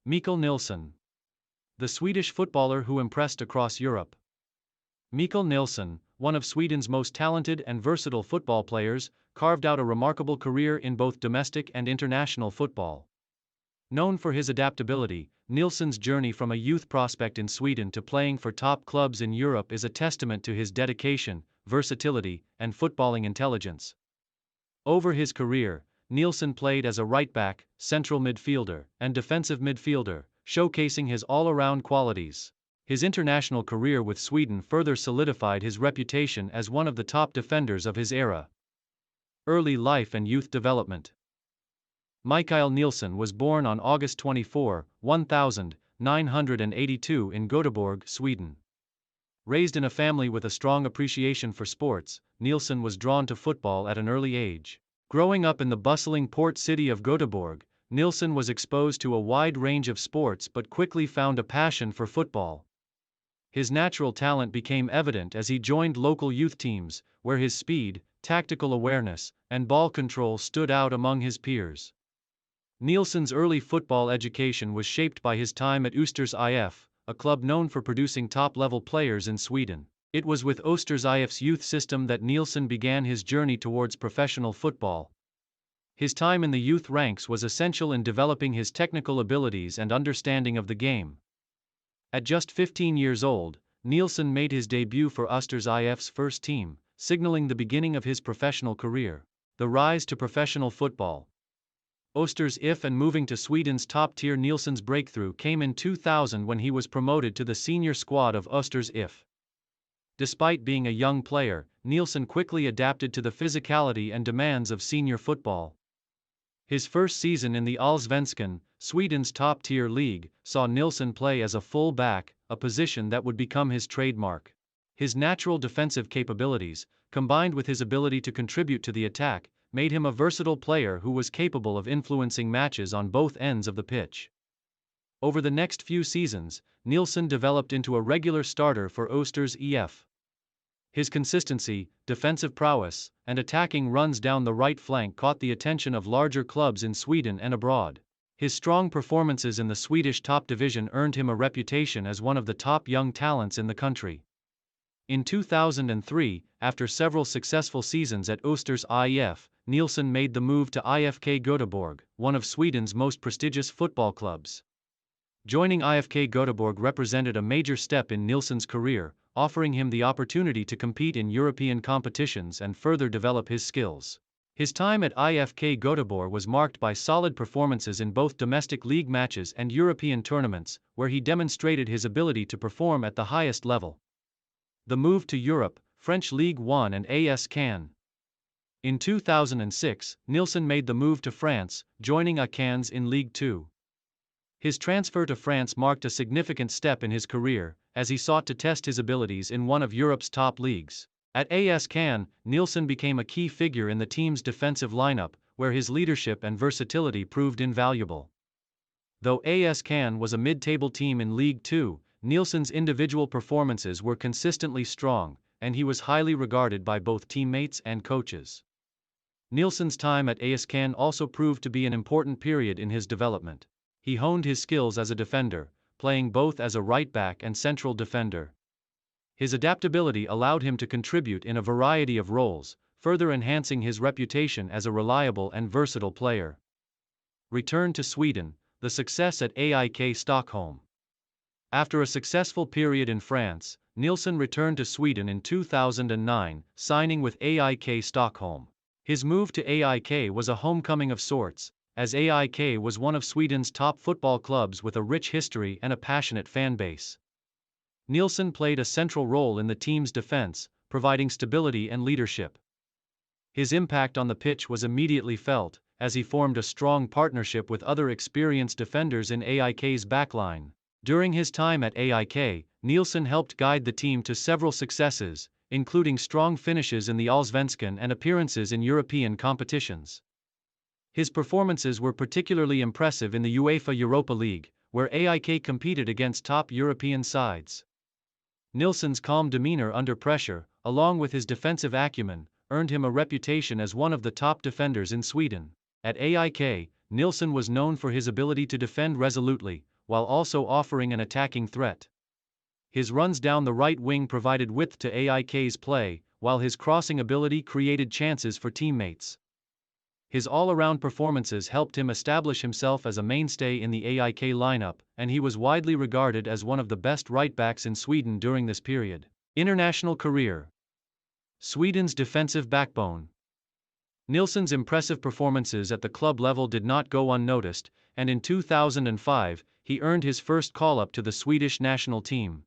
Mikael Nilsson. The Swedish footballer who impressed across Europe. Mikael Nilsson, one of Sweden's most talented and versatile football players, carved out a remarkable career in both domestic and international football. Known for his adaptability, Nilsson's journey from a youth prospect in Sweden to playing for top clubs in Europe is a testament to his dedication, versatility, and footballing intelligence. Over his career, Nilsson played as a right-back, central midfielder, and defensive midfielder, showcasing his all-around qualities. His international career with Sweden further solidified his reputation as one of the top defenders of his era. Early life and youth development. Mikael Nilsson was born on August 24, 1982 in Göteborg, Sweden. Raised in a family with a strong appreciation for sports, Nilsson was drawn to football at an early age. Growing up in the bustling port city of Göteborg, Nilsson was exposed to a wide range of sports but quickly found a passion for football. His natural talent became evident as he joined local youth teams, where his speed, tactical awareness, and ball control stood out among his peers. Nilsson's early football education was shaped by his time at Östers IF, a club known for producing top-level players in Sweden. It was with Östers IF's youth system that Nilsson began his journey towards professional football. His time in the youth ranks was essential in developing his technical abilities and understanding of the game. At just 15 years old, Nilsson made his debut for Östers IF's first team, signaling the beginning of his professional career. The rise to professional football. Östers IF and moving to Sweden's top tier. Nilsson's breakthrough came in 2000 when he was promoted to the senior squad of Östers IF. Despite being a young player, Nilsson quickly adapted to the physicality and demands of senior football. His first season in the Allsvenskan, Sweden's top-tier league, saw Nilsson play as a full-back, a position that would become his trademark. His natural defensive capabilities, combined with his ability to contribute to the attack, made him a versatile player who was capable of influencing matches on both ends of the pitch. Over the next few seasons, Nilsson developed into a regular starter for Östers IF. His consistency, defensive prowess, and attacking runs down the right flank caught the attention of larger clubs in Sweden and abroad. His strong performances in the Swedish top division earned him a reputation as one of the top young talents in the country. In 2003, after several successful seasons at Östers IF, Nilsson made the move to IFK Göteborg, one of Sweden's most prestigious football clubs. Joining IFK Göteborg represented a major step in Nilsson's career, offering him the opportunity to compete in European competitions and further develop his skills. His time at IFK Göteborg was marked by solid performances in both domestic league matches and European tournaments, where he demonstrated his ability to perform at the highest level. The move to Europe, French Ligue 1 and AS Cannes. In 2006, Nilsson made the move to France, joining Cannes in Ligue 2. His transfer to France marked a significant step in his career, as he sought to test his abilities in one of Europe's top leagues. At AS Cannes, Nilsson became a key figure in the team's defensive lineup, where his leadership and versatility proved invaluable. Though AS Cannes was a mid-table team in Ligue 2, Nilsson's individual performances were consistently strong, and he was highly regarded by both teammates and coaches. Nilsson's time at AS Cannes also proved to be an important period in his development. He honed his skills as a defender, playing both as a right-back and central defender. His adaptability allowed him to contribute in a variety of roles, further enhancing his reputation as a reliable and versatile player. Return to Sweden, the success at AIK Stockholm. After a successful period in France, Nilsson returned to Sweden in 2009, signing with AIK Stockholm. His move to AIK was a homecoming of sorts, as AIK was one of Sweden's top football clubs with a rich history and a passionate fan base. Nilsson played a central role in the team's defense, providing stability and leadership. His impact on the pitch was immediately felt, as he formed a strong partnership with other experienced defenders in AIK's backline. During his time at AIK, Nilsson helped guide the team to several successes, including strong finishes in the Allsvenskan and appearances in European competitions. His performances were particularly impressive in the UEFA Europa League, where AIK competed against top European sides. Nilsson's calm demeanor under pressure, along with his defensive acumen, earned him a reputation as one of the top defenders in Sweden. At AIK, Nilsson was known for his ability to defend resolutely, while also offering an attacking threat. His runs down the right wing provided width to AIK's play, while his crossing ability created chances for teammates. His all-around performances helped him establish himself as a mainstay in the AIK lineup, and he was widely regarded as one of the best right-backs in Sweden during this period. International career. Sweden's defensive backbone. Nilsson's impressive performances at the club level did not go unnoticed, and in 2005, he earned his first call-up to the Swedish national team.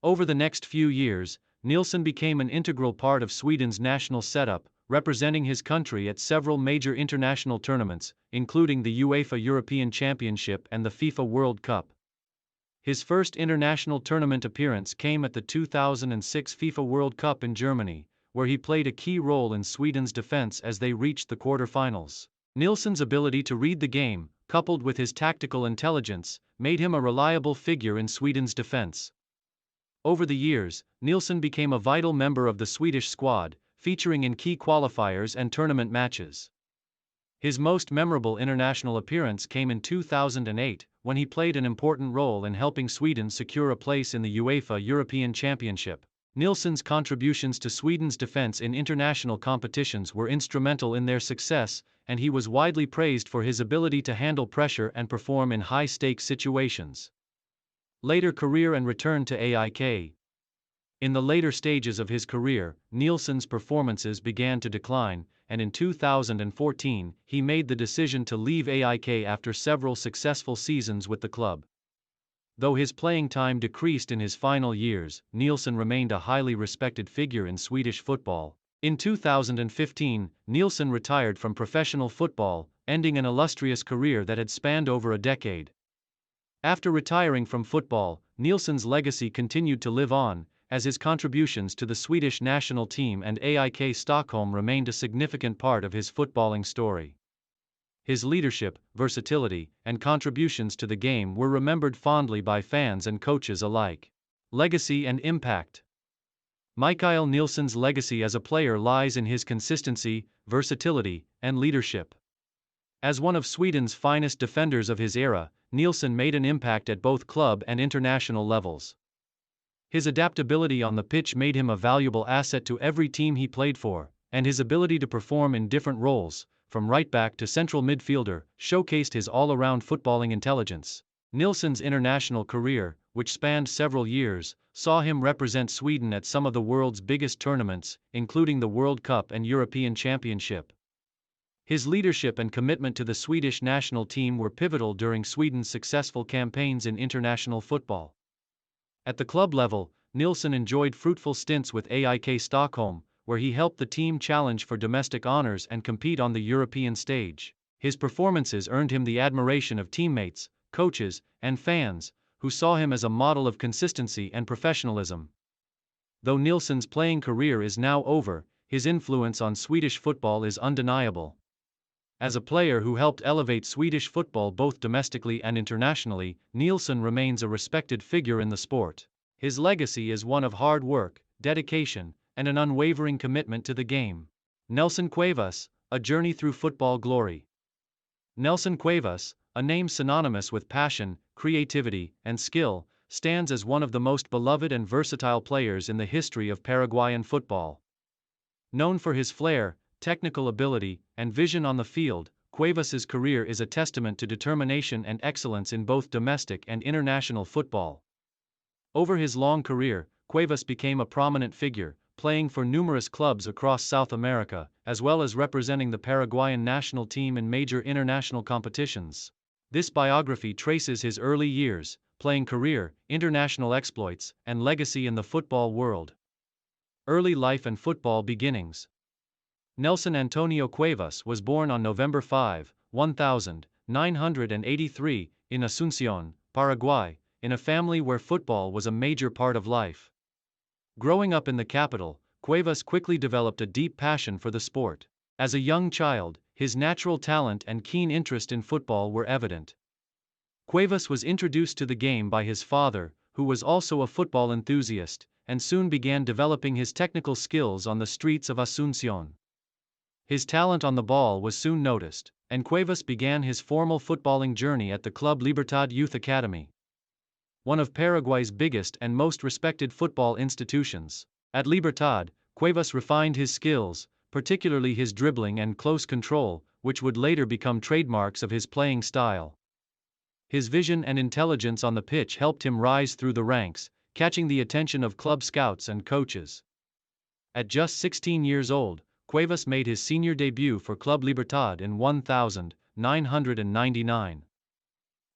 Over the next few years, Nilsson became an integral part of Sweden's national setup, representing his country at several major international tournaments, including the UEFA European Championship and the FIFA World Cup. His first international tournament appearance came at the 2006 FIFA World Cup in Germany, where he played a key role in Sweden's defense as they reached the quarter-finals. Nilsson's ability to read the game, coupled with his tactical intelligence, made him a reliable figure in Sweden's defense. Over the years, Nilsson became a vital member of the Swedish squad, featuring in key qualifiers and tournament matches. His most memorable international appearance came in 2008, when he played an important role in helping Sweden secure a place in the UEFA European Championship. Nilsson's contributions to Sweden's defense in international competitions were instrumental in their success, and he was widely praised for his ability to handle pressure and perform in high-stakes situations. Later career and return to AIK. In the later stages of his career, Nilsson's performances began to decline, and in 2014, he made the decision to leave AIK after several successful seasons with the club. Though his playing time decreased in his final years, Nilsson remained a highly respected figure in Swedish football. In 2015, Nilsson retired from professional football, ending an illustrious career that had spanned over a decade. After retiring from football, Nilsson's legacy continued to live on, as his contributions to the Swedish national team and AIK Stockholm remained a significant part of his footballing story. His leadership, versatility, and contributions to the game were remembered fondly by fans and coaches alike. Legacy and impact. Mikael Nilsson's legacy as a player lies in his consistency, versatility, and leadership. As one of Sweden's finest defenders of his era, Nilsson made an impact at both club and international levels. His adaptability on the pitch made him a valuable asset to every team he played for, and his ability to perform in different roles, from right-back to central midfielder, showcased his all-around footballing intelligence. Nilsson's international career, which spanned several years, saw him represent Sweden at some of the world's biggest tournaments, including the World Cup and European Championship. His leadership and commitment to the Swedish national team were pivotal during Sweden's successful campaigns in international football. At the club level, Nilsson enjoyed fruitful stints with AIK Stockholm, where he helped the team challenge for domestic honors and compete on the European stage. His performances earned him the admiration of teammates, coaches, and fans, who saw him as a model of consistency and professionalism. Though Nilsson's playing career is now over, his influence on Swedish football is undeniable. As a player who helped elevate Swedish football both domestically and internationally, Nilsson remains a respected figure in the sport. His legacy is one of hard work, dedication, and an unwavering commitment to the game. Nelson Cuevas, a journey through football glory. Nelson Cuevas, a name synonymous with passion, creativity, and skill, stands as one of the most beloved and versatile players in the history of Paraguayan football. Known for his flair, technical ability, and vision on the field, Cuevas's career is a testament to determination and excellence in both domestic and international football. Over his long career, Cuevas became a prominent figure, playing for numerous clubs across South America, as well as representing the Paraguayan national team in major international competitions. This biography traces his early years, playing career, international exploits, and legacy in the football world. Early life and football beginnings. Nelson Antonio Cuevas was born on November 5, 1983, in Asunción, Paraguay, in a family where football was a major part of life. Growing up in the capital, Cuevas quickly developed a deep passion for the sport. As a young child, his natural talent and keen interest in football were evident. Cuevas was introduced to the game by his father, who was also a football enthusiast, and soon began developing his technical skills on the streets of Asunción. His talent on the ball was soon noticed, and Cuevas began his formal footballing journey at the Club Libertad Youth Academy, one of Paraguay's biggest and most respected football institutions. At Libertad, Cuevas refined his skills, particularly his dribbling and close control, which would later become trademarks of his playing style. His vision and intelligence on the pitch helped him rise through the ranks, catching the attention of club scouts and coaches. At just 16 years old, Cuevas made his senior debut for Club Libertad in 1999.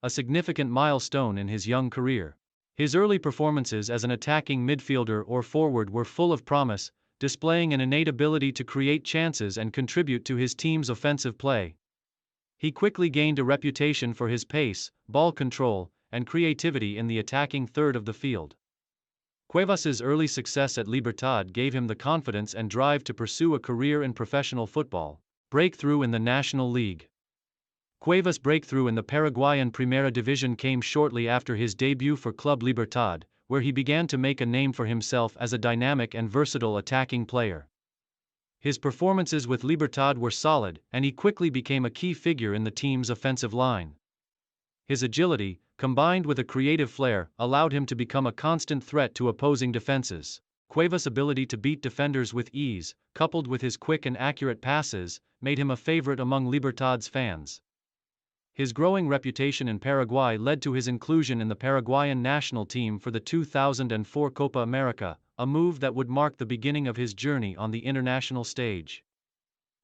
A significant milestone in his young career. His early performances as an attacking midfielder or forward were full of promise, displaying an innate ability to create chances and contribute to his team's offensive play. He quickly gained a reputation for his pace, ball control, and creativity in the attacking third of the field. Cuevas's early success at Libertad gave him the confidence and drive to pursue a career in professional football. Breakthrough in the National League. Cuevas' breakthrough in the Paraguayan Primera Division came shortly after his debut for Club Libertad, where he began to make a name for himself as a dynamic and versatile attacking player. His performances with Libertad were solid, and he quickly became a key figure in the team's offensive line. His agility, combined with a creative flair, allowed him to become a constant threat to opposing defenses. Cuevas' ability to beat defenders with ease, coupled with his quick and accurate passes, made him a favorite among Libertad's fans. His growing reputation in Paraguay led to his inclusion in the Paraguayan national team for the 2004 Copa America, a move that would mark the beginning of his journey on the international stage.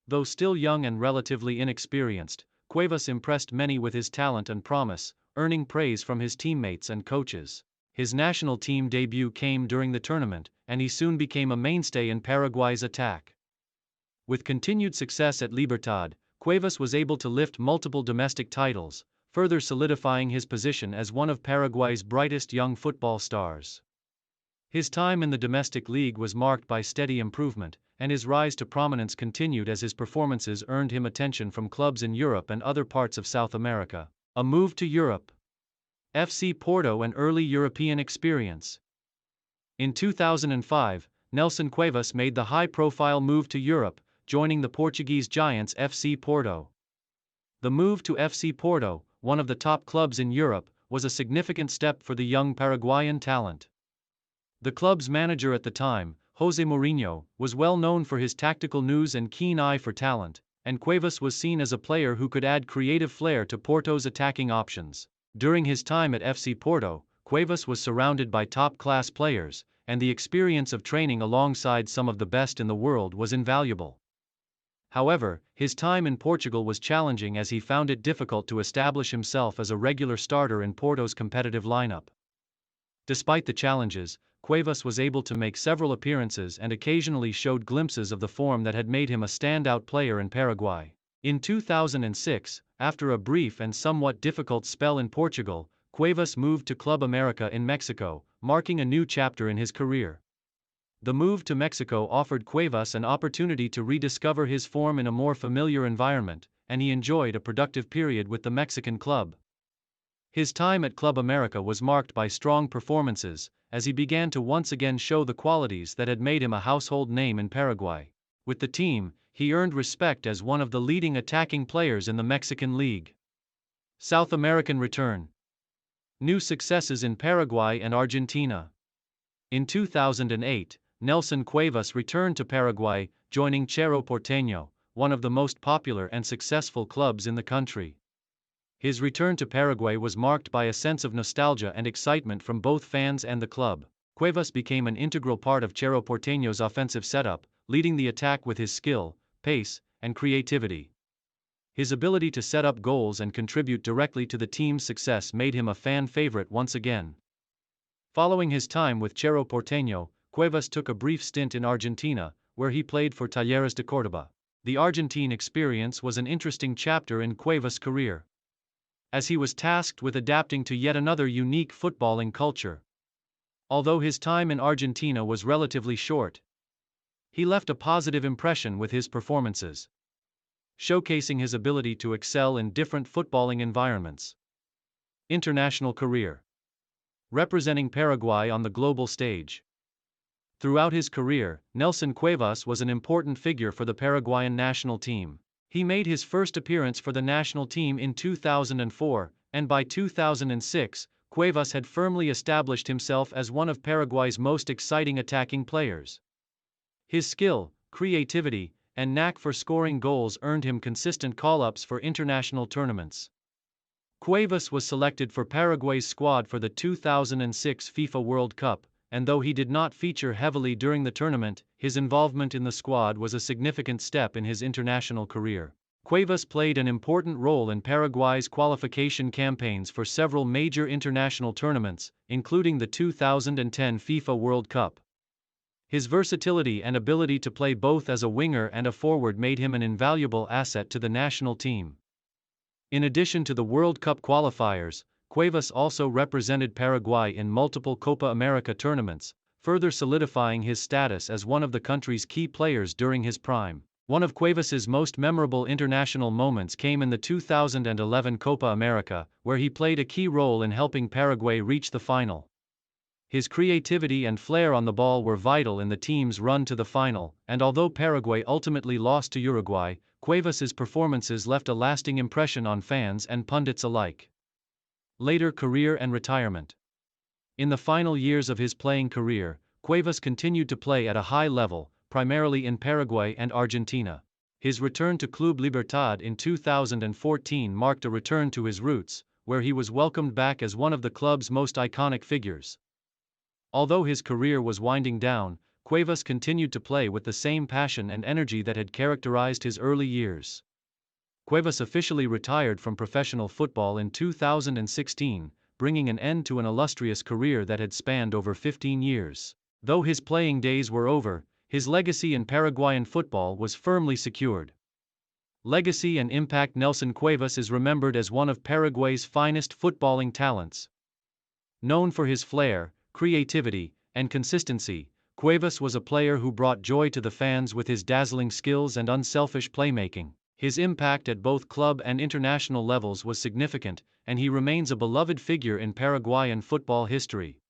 Though still young and relatively inexperienced, Cuevas impressed many with his talent and promise, earning praise from his teammates and coaches. His national team debut came during the tournament, and he soon became a mainstay in Paraguay's attack. With continued success at Libertad, Cuevas was able to lift multiple domestic titles, further solidifying his position as one of Paraguay's brightest young football stars. His time in the domestic league was marked by steady improvement, and his rise to prominence continued as his performances earned him attention from clubs in Europe and other parts of South America. A move to Europe. FC Porto and early European experience. In 2005, Nelson Cuevas made the high-profile move to Europe, joining the Portuguese giants FC Porto. The move to FC Porto, one of the top clubs in Europe, was a significant step for the young Paraguayan talent. The club's manager at the time, José Mourinho, was well known for his tactical nous and keen eye for talent, and Cuevas was seen as a player who could add creative flair to Porto's attacking options. During his time at FC Porto, Cuevas was surrounded by top-class players, and the experience of training alongside some of the best in the world was invaluable. However, his time in Portugal was challenging as he found it difficult to establish himself as a regular starter in Porto's competitive lineup. Despite the challenges, Cuevas was able to make several appearances and occasionally showed glimpses of the form that had made him a standout player in Paraguay. In 2006, after a brief and somewhat difficult spell in Portugal, Cuevas moved to Club America in Mexico, marking a new chapter in his career. The move to Mexico offered Cuevas an opportunity to rediscover his form in a more familiar environment, and he enjoyed a productive period with the Mexican club. His time at Club America was marked by strong performances, as he began to once again show the qualities that had made him a household name in Paraguay. With the team, he earned respect as one of the leading attacking players in the Mexican League. South American return. New successes in Paraguay and Argentina. In 2008, Nelson Cuevas returned to Paraguay, joining Cerro Porteño, one of the most popular and successful clubs in the country. His return to Paraguay was marked by a sense of nostalgia and excitement from both fans and the club. Cuevas became an integral part of Cerro Porteño's offensive setup, leading the attack with his skill, pace, and creativity. His ability to set up goals and contribute directly to the team's success made him a fan favorite once again. Following his time with Cerro Porteño, Cuevas took a brief stint in Argentina, where he played for Talleres de Córdoba. The Argentine experience was an interesting chapter in Cuevas' career, as he was tasked with adapting to yet another unique footballing culture. Although his time in Argentina was relatively short, he left a positive impression with his performances, showcasing his ability to excel in different footballing environments. International career. Representing Paraguay on the global stage. Throughout his career, Nelson Cuevas was an important figure for the Paraguayan national team. He made his first appearance for the national team in 2004, and by 2006, Cuevas had firmly established himself as one of Paraguay's most exciting attacking players. His skill, creativity, and knack for scoring goals earned him consistent call-ups for international tournaments. Cuevas was selected for Paraguay's squad for the 2006 FIFA World Cup, and though he did not feature heavily during the tournament, his involvement in the squad was a significant step in his international career. Cuevas played an important role in Paraguay's qualification campaigns for several major international tournaments, including the 2010 FIFA World Cup. His versatility and ability to play both as a winger and a forward made him an invaluable asset to the national team. In addition to the World Cup qualifiers, Cuevas also represented Paraguay in multiple Copa America tournaments, further solidifying his status as one of the country's key players during his prime. One of Cuevas's most memorable international moments came in the 2011 Copa America, where he played a key role in helping Paraguay reach the final. His creativity and flair on the ball were vital in the team's run to the final, and although Paraguay ultimately lost to Uruguay, Cuevas's performances left a lasting impression on fans and pundits alike. Later career and retirement. In the final years of his playing career, Cuevas continued to play at a high level, primarily in Paraguay and Argentina. His return to Club Libertad in 2014 marked a return to his roots, where he was welcomed back as one of the club's most iconic figures. Although his career was winding down, Cuevas continued to play with the same passion and energy that had characterized his early years. Cuevas officially retired from professional football in 2016, bringing an end to an illustrious career that had spanned over 15 years. Though his playing days were over, his legacy in Paraguayan football was firmly secured. Legacy and impact. Nelson Cuevas is remembered as one of Paraguay's finest footballing talents. Known for his flair, creativity, and consistency, Cuevas was a player who brought joy to the fans with his dazzling skills and unselfish playmaking. His impact at both club and international levels was significant, and he remains a beloved figure in Paraguayan football history.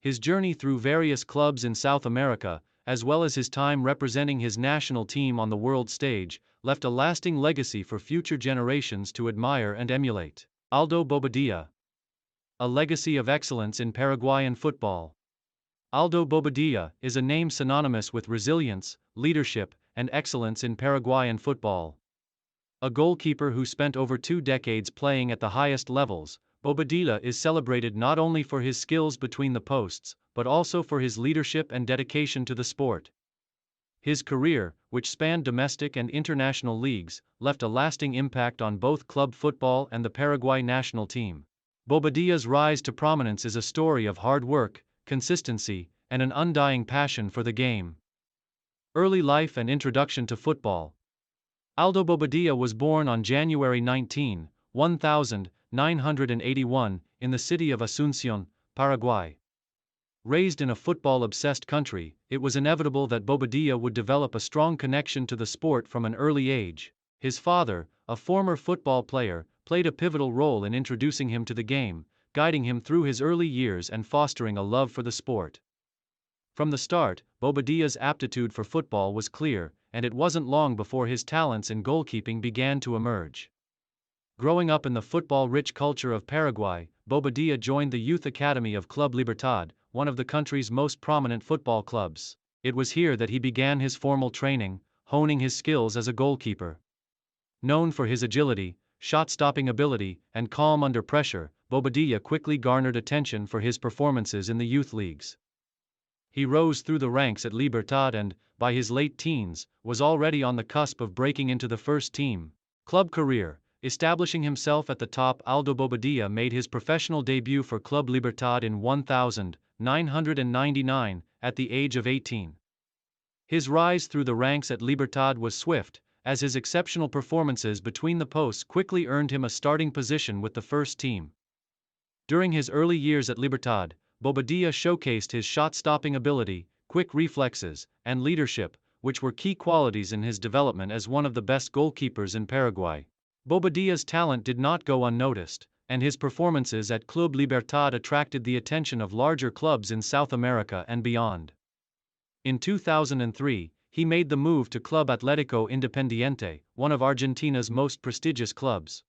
His journey through various clubs in South America, as well as his time representing his national team on the world stage, left a lasting legacy for future generations to admire and emulate. Aldo Bobadilla. A legacy of excellence in Paraguayan football. Aldo Bobadilla is a name synonymous with resilience, leadership, and excellence in Paraguayan football. A goalkeeper who spent over 2 decades playing at the highest levels, Bobadilla is celebrated not only for his skills between the posts, but also for his leadership and dedication to the sport. His career, which spanned domestic and international leagues, left a lasting impact on both club football and the Paraguay national team. Bobadilla's rise to prominence is a story of hard work, consistency, and an undying passion for the game. Early life and introduction to football. Aldo Bobadilla was born on January 19, 1981, in the city of Asunción, Paraguay. Raised in a football-obsessed country, it was inevitable that Bobadilla would develop a strong connection to the sport from an early age. His father, a former football player, played a pivotal role in introducing him to the game, guiding him through his early years and fostering a love for the sport. From the start, Bobadilla's aptitude for football was clear, and it wasn't long before his talents in goalkeeping began to emerge. Growing up in the football-rich culture of Paraguay, Bobadilla joined the youth academy of Club Libertad, one of the country's most prominent football clubs. It was here that he began his formal training, honing his skills as a goalkeeper. Known for his agility, shot-stopping ability, and calm under pressure, Bobadilla quickly garnered attention for his performances in the youth leagues. He rose through the ranks at Libertad and, by his late teens, was already on the cusp of breaking into the first team. Club career. Establishing himself at the top, Aldo Bobadilla made his professional debut for Club Libertad in 1999, at the age of 18. His rise through the ranks at Libertad was swift, as his exceptional performances between the posts quickly earned him a starting position with the first team. During his early years at Libertad, Bobadilla showcased his shot-stopping ability, quick reflexes, and leadership, which were key qualities in his development as one of the best goalkeepers in Paraguay. Bobadilla's talent did not go unnoticed, and his performances at Club Libertad attracted the attention of larger clubs in South America and beyond. In 2003, he made the move to Club Atlético Independiente, one of Argentina's most prestigious clubs.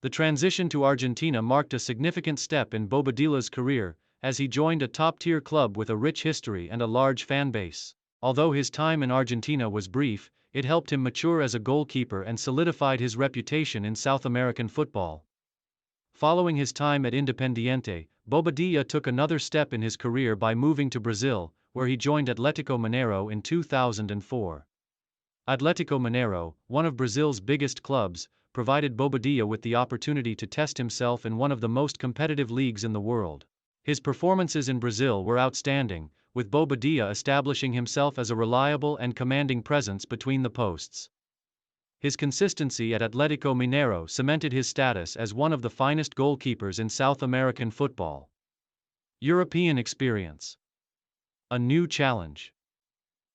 The transition to Argentina marked a significant step in Bobadilla's career, as he joined a top-tier club with a rich history and a large fan base. Although his time in Argentina was brief, it helped him mature as a goalkeeper and solidified his reputation in South American football. Following his time at Independiente, Bobadilla took another step in his career by moving to Brazil, where he joined Atlético Mineiro in 2004. Atlético Mineiro, one of Brazil's biggest clubs, provided Bobadilla with the opportunity to test himself in one of the most competitive leagues in the world. His performances in Brazil were outstanding, with Bobadilla establishing himself as a reliable and commanding presence between the posts. His consistency at Atlético Mineiro cemented his status as one of the finest goalkeepers in South American football. European experience. A new challenge.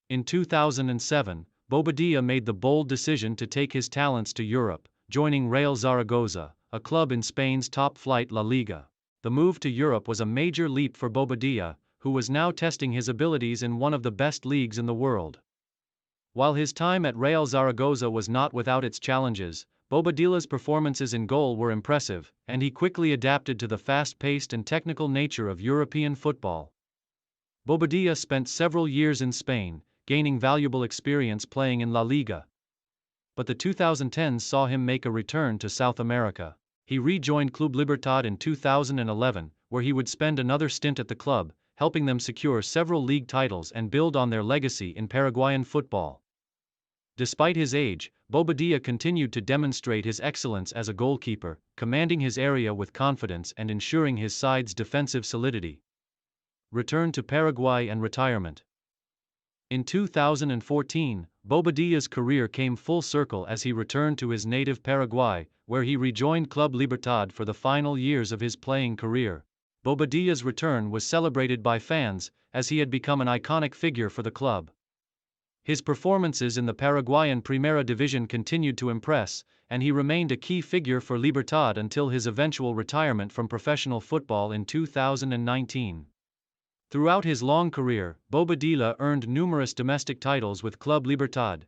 In 2007, Bobadilla made the bold decision to take his talents to Europe, joining Real Zaragoza, a club in Spain's top-flight La Liga. The move to Europe was a major leap for Bobadilla, who was now testing his abilities in one of the best leagues in the world. While his time at Real Zaragoza was not without its challenges, Bobadilla's performances in goal were impressive, and he quickly adapted to the fast-paced and technical nature of European football. Bobadilla spent several years in Spain, gaining valuable experience playing in La Liga. But the 2010s saw him make a return to South America. He rejoined Club Libertad in 2011, where he would spend another stint at the club, helping them secure several league titles and build on their legacy in Paraguayan football. Despite his age, Bobadilla continued to demonstrate his excellence as a goalkeeper, commanding his area with confidence and ensuring his side's defensive solidity. Return to Paraguay and retirement. In 2014, Bobadilla's career came full circle as he returned to his native Paraguay, where he rejoined Club Libertad for the final years of his playing career. Bobadilla's return was celebrated by fans, as he had become an iconic figure for the club. His performances in the Paraguayan Primera Division continued to impress, and he remained a key figure for Libertad until his eventual retirement from professional football in 2019. Throughout his long career, Bobadilla earned numerous domestic titles with Club Libertad,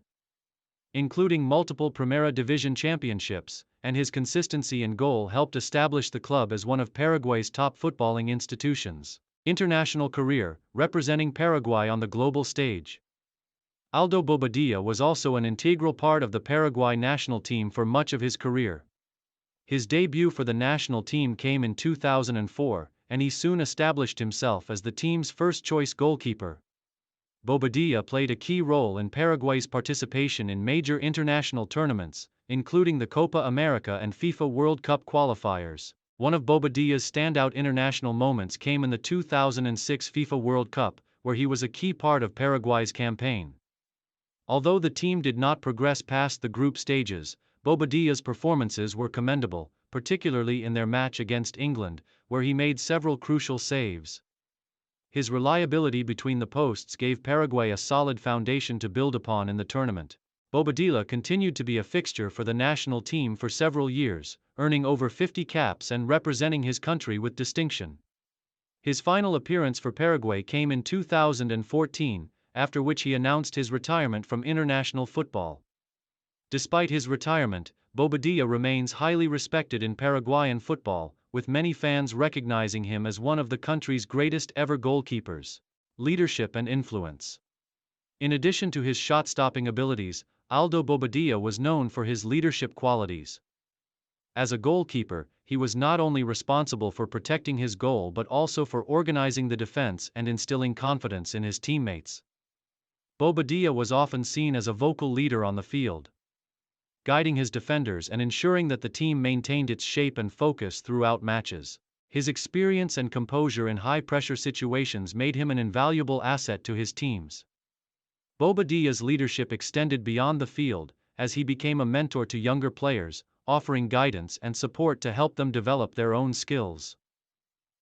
including multiple Primera Division championships, and his consistency in goal helped establish the club as one of Paraguay's top footballing institutions. International career, representing Paraguay on the global stage. Aldo Bobadilla was also an integral part of the Paraguay national team for much of his career. His debut for the national team came in 2004, and he soon established himself as the team's first-choice goalkeeper. Bobadilla played a key role in Paraguay's participation in major international tournaments, including the Copa America and FIFA World Cup qualifiers. One of Bobadilla's standout international moments came in the 2006 FIFA World Cup, where he was a key part of Paraguay's campaign. Although the team did not progress past the group stages, Bobadilla's performances were commendable, particularly in their match against England, where he made several crucial saves. His reliability between the posts gave Paraguay a solid foundation to build upon in the tournament. Bobadilla continued to be a fixture for the national team for several years, earning over 50 caps and representing his country with distinction. His final appearance for Paraguay came in 2014, after which he announced his retirement from international football. Despite his retirement, Bobadilla remains highly respected in Paraguayan football, with many fans recognizing him as one of the country's greatest ever goalkeepers. Leadership and influence. In addition to his shot-stopping abilities, Aldo Bobadilla was known for his leadership qualities. As a goalkeeper, he was not only responsible for protecting his goal but also for organizing the defense and instilling confidence in his teammates. Bobadilla was often seen as a vocal leader on the field, guiding his defenders and ensuring that the team maintained its shape and focus throughout matches. His experience and composure in high-pressure situations made him an invaluable asset to his teams. Bobadilla's leadership extended beyond the field, as he became a mentor to younger players, offering guidance and support to help them develop their own skills.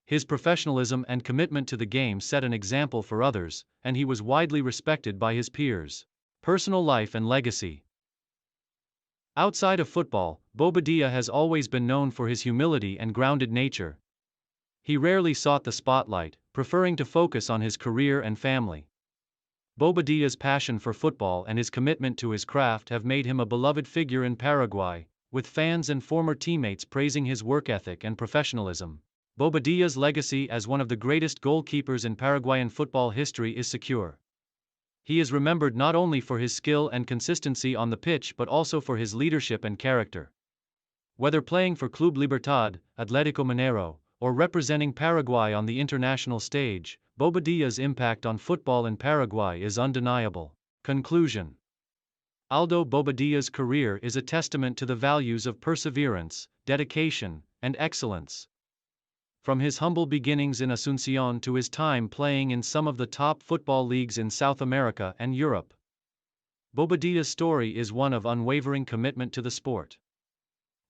His professionalism and commitment to the game set an example for others, and he was widely respected by his peers. Personal life and legacy. Outside of football, Bobadilla has always been known for his humility and grounded nature. He rarely sought the spotlight, preferring to focus on his career and family. Bobadilla's passion for football and his commitment to his craft have made him a beloved figure in Paraguay, with fans and former teammates praising his work ethic and professionalism. Bobadilla's legacy as one of the greatest goalkeepers in Paraguayan football history is secure. He is remembered not only for his skill and consistency on the pitch but also for his leadership and character. Whether playing for Club Libertad, Atlético Mineiro, or representing Paraguay on the international stage, Bobadilla's impact on football in Paraguay is undeniable. Conclusion: Aldo Bobadilla's career is a testament to the values of perseverance, dedication, and excellence. From his humble beginnings in Asunción to his time playing in some of the top football leagues in South America and Europe, Bobadilla's story is one of unwavering commitment to the sport.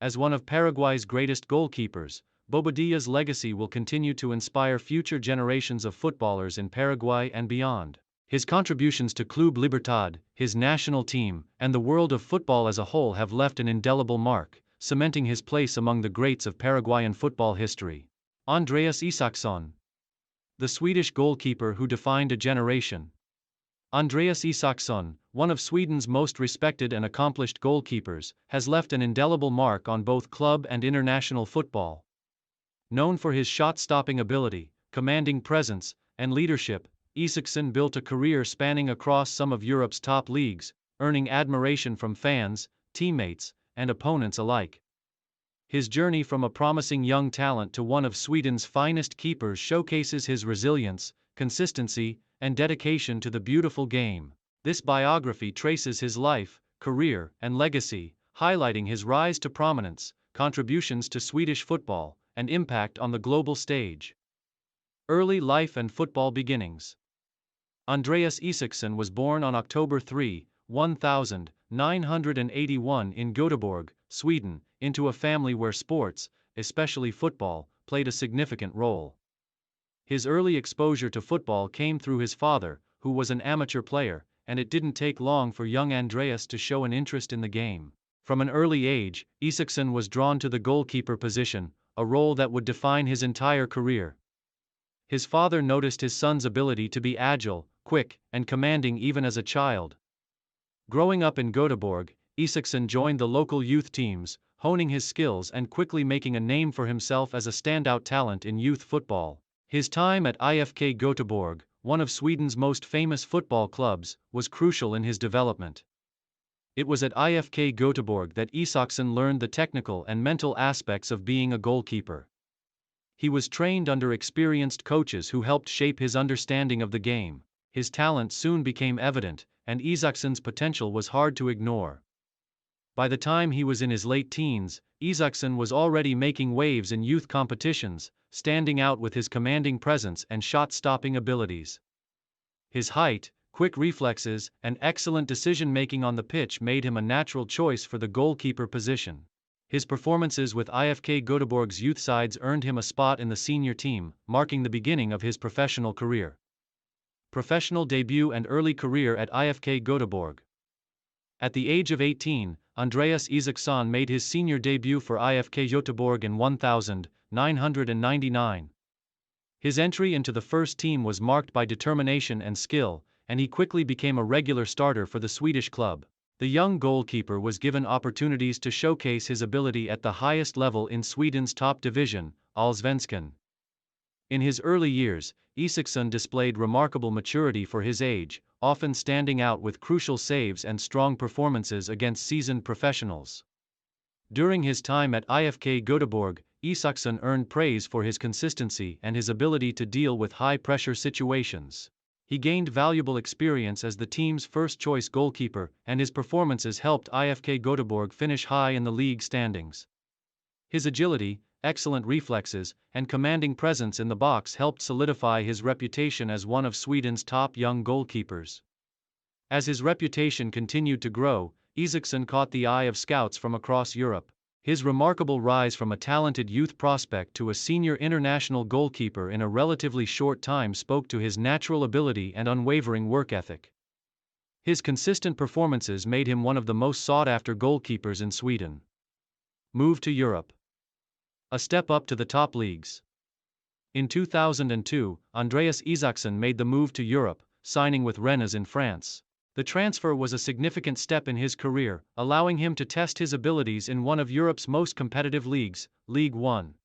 As one of Paraguay's greatest goalkeepers, Bobadilla's legacy will continue to inspire future generations of footballers in Paraguay and beyond. His contributions to Club Libertad, his national team, and the world of football as a whole have left an indelible mark, cementing his place among the greats of Paraguayan football history. Andreas Isaksson, the Swedish goalkeeper who defined a generation. Andreas Isaksson, one of Sweden's most respected and accomplished goalkeepers, has left an indelible mark on both club and international football. Known for his shot-stopping ability, commanding presence, and leadership, Isaksson built a career spanning across some of Europe's top leagues, earning admiration from fans, teammates, and opponents alike. His journey from a promising young talent to one of Sweden's finest keepers showcases his resilience, consistency, and dedication to the beautiful game. This biography traces his life, career, and legacy, highlighting his rise to prominence, contributions to Swedish football, and impact on the global stage. Early life and football beginnings. Andreas Isaksson was born on October 3, 1981 in Göteborg, Sweden, into a family where sports, especially football, played a significant role. His early exposure to football came through his father, who was an amateur player, and it didn't take long for young Andreas to show an interest in the game. From an early age, Isaksson was drawn to the goalkeeper position, a role that would define his entire career. His father noticed his son's ability to be agile, quick, and commanding even as a child. Growing up in Göteborg, Isaksson joined the local youth teams, honing his skills and quickly making a name for himself as a standout talent in youth football. His time at IFK Göteborg, one of Sweden's most famous football clubs, was crucial in his development. It was at IFK Göteborg that Isaksson learned the technical and mental aspects of being a goalkeeper. He was trained under experienced coaches who helped shape his understanding of the game. His talent soon became evident, and Isaksson's potential was hard to ignore. By the time he was in his late teens, Isaksson was already making waves in youth competitions, standing out with his commanding presence and shot-stopping abilities. His height, quick reflexes, and excellent decision-making on the pitch made him a natural choice for the goalkeeper position. His performances with IFK Göteborg's youth sides earned him a spot in the senior team, marking the beginning of his professional career. Professional debut and early career at IFK Göteborg. At the age of 18, Andreas Isaksson made his senior debut for IFK Göteborg in 1999. His entry into the first team was marked by determination and skill, and he quickly became a regular starter for the Swedish club. The young goalkeeper was given opportunities to showcase his ability at the highest level in Sweden's top division, Allsvenskan. In his early years, Isaksson displayed remarkable maturity for his age, often standing out with crucial saves and strong performances against seasoned professionals. During his time at IFK Göteborg, Isaksson earned praise for his consistency and his ability to deal with high-pressure situations. He gained valuable experience as the team's first-choice goalkeeper, and his performances helped IFK Göteborg finish high in the league standings. His agility, excellent reflexes, and commanding presence in the box helped solidify his reputation as one of Sweden's top young goalkeepers. As his reputation continued to grow, Isaksson caught the eye of scouts from across Europe. His remarkable rise from a talented youth prospect to a senior international goalkeeper in a relatively short time spoke to his natural ability and unwavering work ethic. His consistent performances made him one of the most sought-after goalkeepers in Sweden. Move to Europe. A step up to the top leagues. In 2002, Andreas Isaksson made the move to Europe, signing with Rennes in France. The transfer was a significant step in his career, allowing him to test his abilities in one of Europe's most competitive leagues, Ligue 1.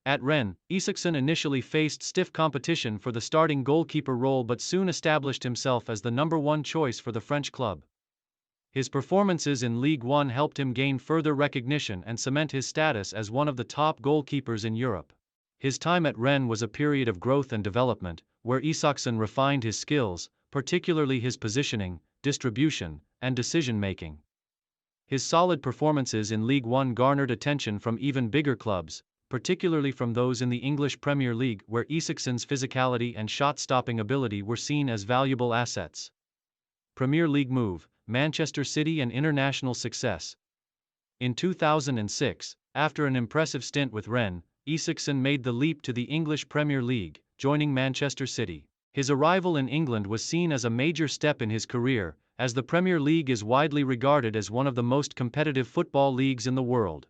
At Rennes, Isaacson initially faced stiff competition for the starting goalkeeper role but soon established himself as the number one choice for the French club. His performances in Ligue 1 helped him gain further recognition and cement his status as one of the top goalkeepers in Europe. His time at Rennes was a period of growth and development, where Isaacson refined his skills, particularly his positioning, distribution, and decision-making. His solid performances in Ligue 1 garnered attention from even bigger clubs, particularly from those in the English Premier League, where Isaacson's physicality and shot-stopping ability were seen as valuable assets. Premier League move, Manchester City and international success. In 2006, after an impressive stint with Rennes, Isaacson made the leap to the English Premier League, joining Manchester City. His arrival in England was seen as a major step in his career, as the Premier League is widely regarded as one of the most competitive football leagues in the world.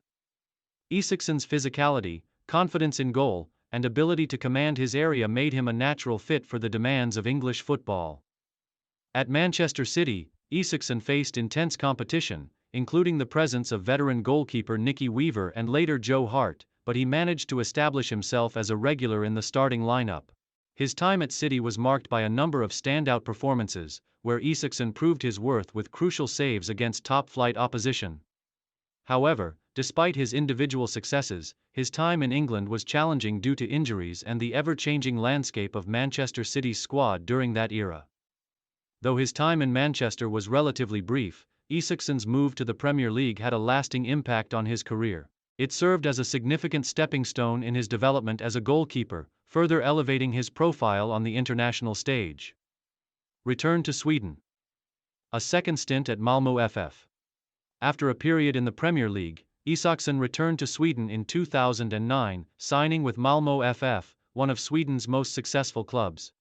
Isaacson's physicality, confidence in goal, and ability to command his area made him a natural fit for the demands of English football. At Manchester City, Isaacson faced intense competition, including the presence of veteran goalkeeper Nicky Weaver and later Joe Hart, but he managed to establish himself as a regular in the starting lineup. His time at City was marked by a number of standout performances, where Isaacson proved his worth with crucial saves against top-flight opposition. However, despite his individual successes, his time in England was challenging due to injuries and the ever-changing landscape of Manchester City's squad during that era. Though his time in Manchester was relatively brief, Isaacson's move to the Premier League had a lasting impact on his career. It served as a significant stepping stone in his development as a goalkeeper, further elevating his profile on the international stage. Return to Sweden. A second stint at Malmö FF. After a period in the Premier League, Isaacson returned to Sweden in 2009, signing with Malmö FF, one of Sweden's most successful clubs.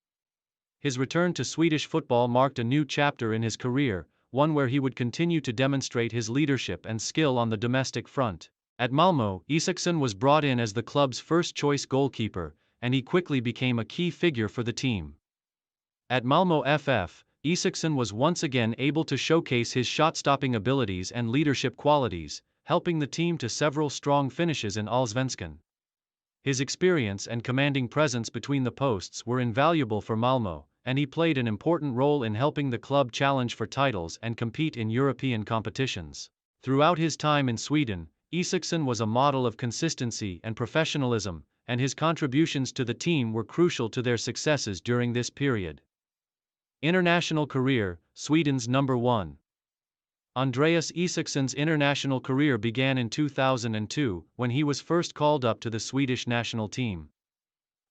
His return to Swedish football marked a new chapter in his career, one where he would continue to demonstrate his leadership and skill on the domestic front. At Malmö, Isaacson was brought in as the club's first-choice goalkeeper, and he quickly became a key figure for the team. At Malmö FF, Isaacson was once again able to showcase his shot-stopping abilities and leadership qualities, helping the team to several strong finishes in Allsvenskan. His experience and commanding presence between the posts were invaluable for Malmö, and he played an important role in helping the club challenge for titles and compete in European competitions. Throughout his time in Sweden, Isaacson was a model of consistency and professionalism, and his contributions to the team were crucial to their successes during this period. International career, Sweden's number one. Andreas Isaacson's international career began in 2002, when he was first called up to the Swedish national team.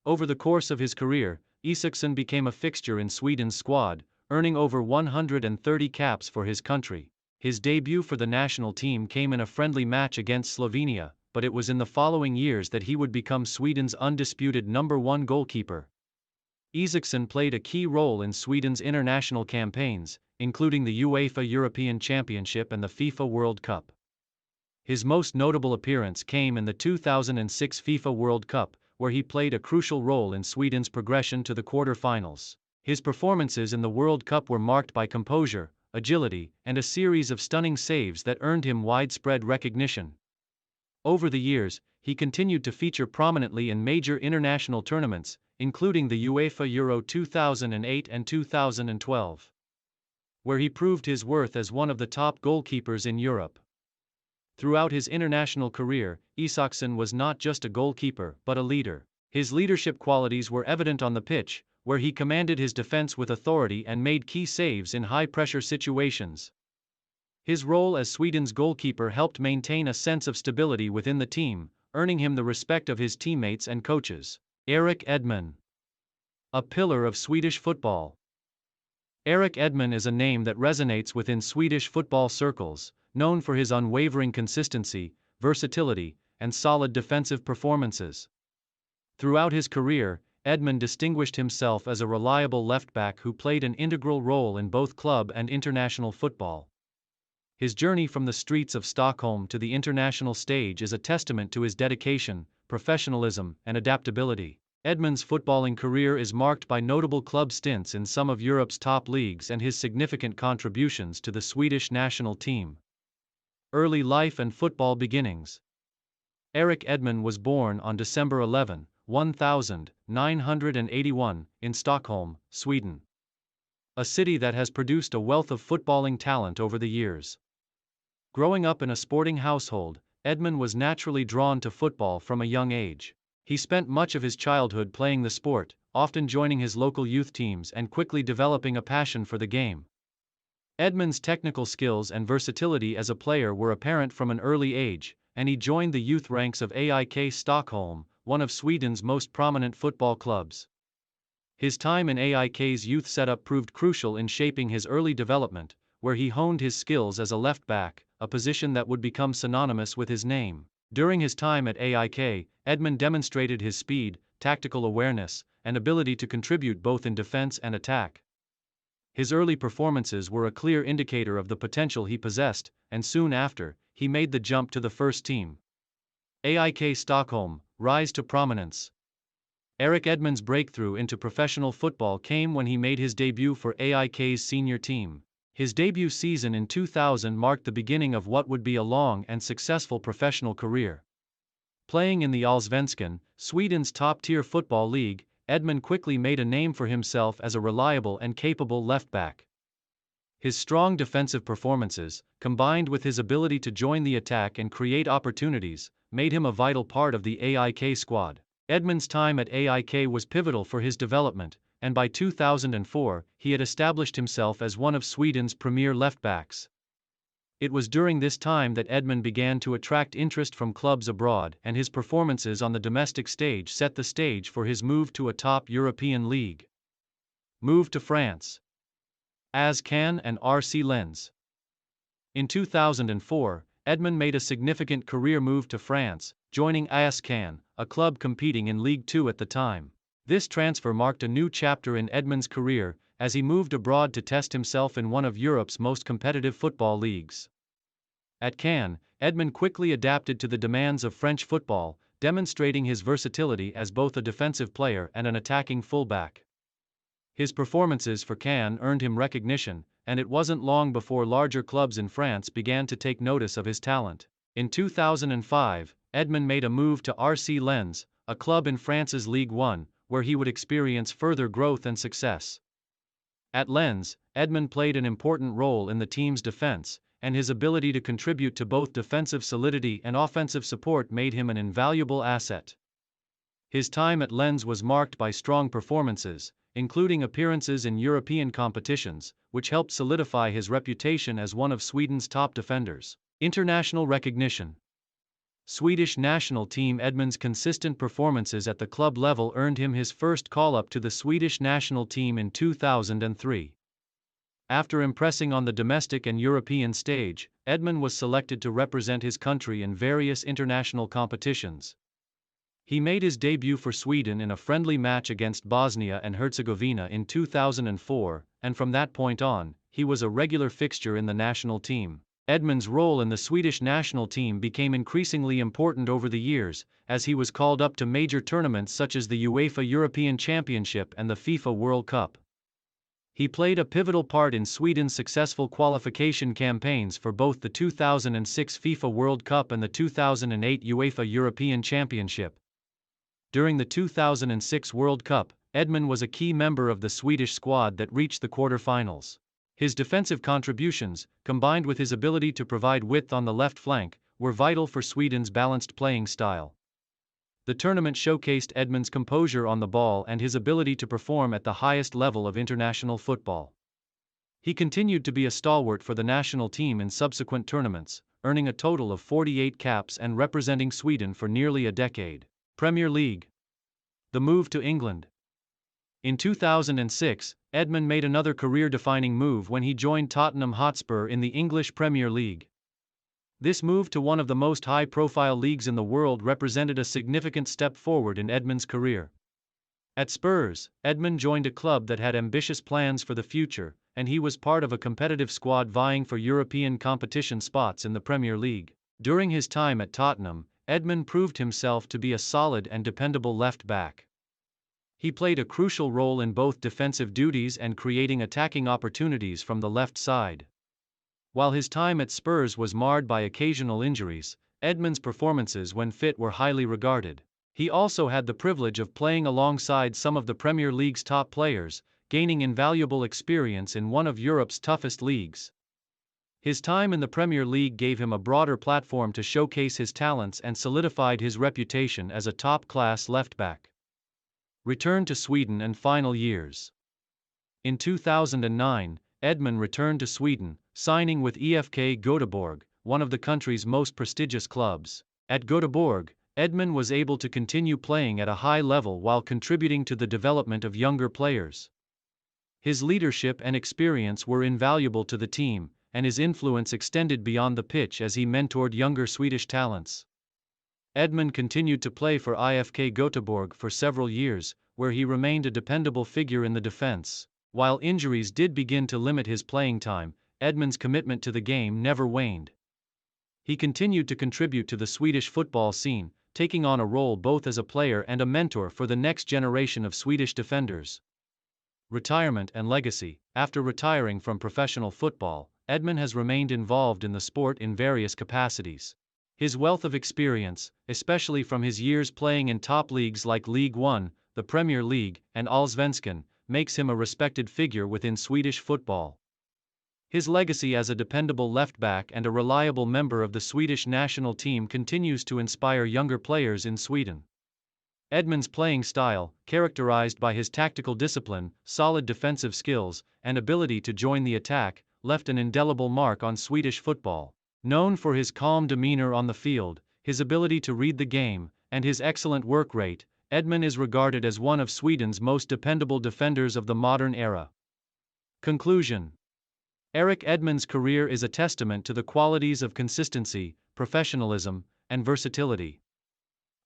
Over the course of his career, Isaacson became a fixture in Sweden's squad, earning over 130 caps for his country. His debut for the national team came in a friendly match against Slovenia, but it was in the following years that he would become Sweden's undisputed number one goalkeeper. Isaacson played a key role in Sweden's international campaigns, including the UEFA European Championship and the FIFA World Cup. His most notable appearance came in the 2006 FIFA World Cup, where he played a crucial role in Sweden's progression to the quarter-finals. His performances in the World Cup were marked by composure, agility, and a series of stunning saves that earned him widespread recognition. Over the years, he continued to feature prominently in major international tournaments, including the UEFA Euro 2008 and 2012, where he proved his worth as one of the top goalkeepers in Europe. Throughout his international career, Isaacson was not just a goalkeeper but a leader. His leadership qualities were evident on the pitch, where he commanded his defense with authority and made key saves in high-pressure situations. His role as Sweden's goalkeeper helped maintain a sense of stability within the team, earning him the respect of his teammates and coaches. Erik Edman. A pillar of Swedish football. Erik Edman is a name that resonates within Swedish football circles, known for his unwavering consistency, versatility, and solid defensive performances. Throughout his career, Edman distinguished himself as a reliable left-back who played an integral role in both club and international football. His journey from the streets of Stockholm to the international stage is a testament to his dedication, professionalism, and adaptability. Edmund's footballing career is marked by notable club stints in some of Europe's top leagues and his significant contributions to the Swedish national team. Early life and football beginnings. Erik Edman was born on December 11, 1981, in Stockholm, Sweden. A city that has produced a wealth of footballing talent over the years. Growing up in a sporting household, Edman was naturally drawn to football from a young age. He spent much of his childhood playing the sport, often joining his local youth teams and quickly developing a passion for the game. Edman's technical skills and versatility as a player were apparent from an early age, and he joined the youth ranks of AIK Stockholm, one of Sweden's most prominent football clubs. His time in AIK's youth setup proved crucial in shaping his early development, where he honed his skills as a left back, a position that would become synonymous with his name. During his time at AIK, Edman demonstrated his speed, tactical awareness, and ability to contribute both in defense and attack. His early performances were a clear indicator of the potential he possessed, and soon after, he made the jump to the first team. AIK Stockholm, rise to prominence. Erik Edman's breakthrough into professional football came when he made his debut for AIK's senior team. His debut season in 2000 marked the beginning of what would be a long and successful professional career. Playing in the Allsvenskan, Sweden's top-tier football league, Edman quickly made a name for himself as a reliable and capable left-back. His strong defensive performances, combined with his ability to join the attack and create opportunities, made him a vital part of the AIK squad. Edman's time at AIK was pivotal for his development, and by 2004, he had established himself as one of Sweden's premier left-backs. It was during this time that Edman began to attract interest from clubs abroad, and his performances on the domestic stage set the stage for his move to a top European league. Move to France. AS Cannes and RC Lens. In 2004, Edman made a significant career move to France, joining AS Cannes, a club competing in Ligue 2 at the time. This transfer marked a new chapter in Edman's career, as he moved abroad to test himself in one of Europe's most competitive football leagues. At Cannes, Edman quickly adapted to the demands of French football, demonstrating his versatility as both a defensive player and an attacking fullback. His performances for Cannes earned him recognition, and it wasn't long before larger clubs in France began to take notice of his talent. In 2005, Edman made a move to RC Lens, a club in France's Ligue 1, where he would experience further growth and success. At Lens, Edman played an important role in the team's defense, and his ability to contribute to both defensive solidity and offensive support made him an invaluable asset. His time at Lens was marked by strong performances, including appearances in European competitions, which helped solidify his reputation as one of Sweden's top defenders. International recognition. Swedish national team. Edman's consistent performances at the club level earned him his first call-up to the Swedish national team in 2003. After impressing on the domestic and European stage, Edman was selected to represent his country in various international competitions. He made his debut for Sweden in a friendly match against Bosnia and Herzegovina in 2004, and from that point on, he was a regular fixture in the national team. Edman's role in the Swedish national team became increasingly important over the years, as he was called up to major tournaments such as the UEFA European Championship and the FIFA World Cup. He played a pivotal part in Sweden's successful qualification campaigns for both the 2006 FIFA World Cup and the 2008 UEFA European Championship. During the 2006 World Cup, Edman was a key member of the Swedish squad that reached the quarter-finals. His defensive contributions, combined with his ability to provide width on the left flank, were vital for Sweden's balanced playing style. The tournament showcased Edman's composure on the ball and his ability to perform at the highest level of international football. He continued to be a stalwart for the national team in subsequent tournaments, earning a total of 48 caps and representing Sweden for nearly a decade. Premier League. The move to England. In 2006, Edman made another career-defining move when he joined Tottenham Hotspur in the English Premier League. This move to one of the most high-profile leagues in the world represented a significant step forward in Edman's career. At Spurs, Edman joined a club that had ambitious plans for the future, and he was part of a competitive squad vying for European competition spots in the Premier League. During his time at Tottenham, Edman proved himself to be a solid and dependable left-back. He played a crucial role in both defensive duties and creating attacking opportunities from the left side. While his time at Spurs was marred by occasional injuries, Edmund's performances when fit were highly regarded. He also had the privilege of playing alongside some of the Premier League's top players, gaining invaluable experience in one of Europe's toughest leagues. His time in the Premier League gave him a broader platform to showcase his talents and solidified his reputation as a top-class left-back. Return to Sweden and final years. In 2009, Edmund returned to Sweden, signing with IFK Göteborg, one of the country's most prestigious clubs. At Göteborg, Edmund was able to continue playing at a high level while contributing to the development of younger players. His leadership and experience were invaluable to the team, and his influence extended beyond the pitch as he mentored younger Swedish talents. Edmund continued to play for IFK Göteborg for several years, where he remained a dependable figure in the defense. While injuries did begin to limit his playing time, Edmund's commitment to the game never waned. He continued to contribute to the Swedish football scene, taking on a role both as a player and a mentor for the next generation of Swedish defenders. Retirement and legacy. After retiring from professional football, Edmund has remained involved in the sport in various capacities. His wealth of experience, especially from his years playing in top leagues like League One, the Premier League, and Allsvenskan, makes him a respected figure within Swedish football. His legacy as a dependable left-back and a reliable member of the Swedish national team continues to inspire younger players in Sweden. Edmund's playing style, characterized by his tactical discipline, solid defensive skills, and ability to join the attack, left an indelible mark on Swedish football. Known for his calm demeanor on the field, his ability to read the game, and his excellent work rate, Edmund is regarded as one of Sweden's most dependable defenders of the modern era. Conclusion. Erik Edmund's career is a testament to the qualities of consistency, professionalism, and versatility.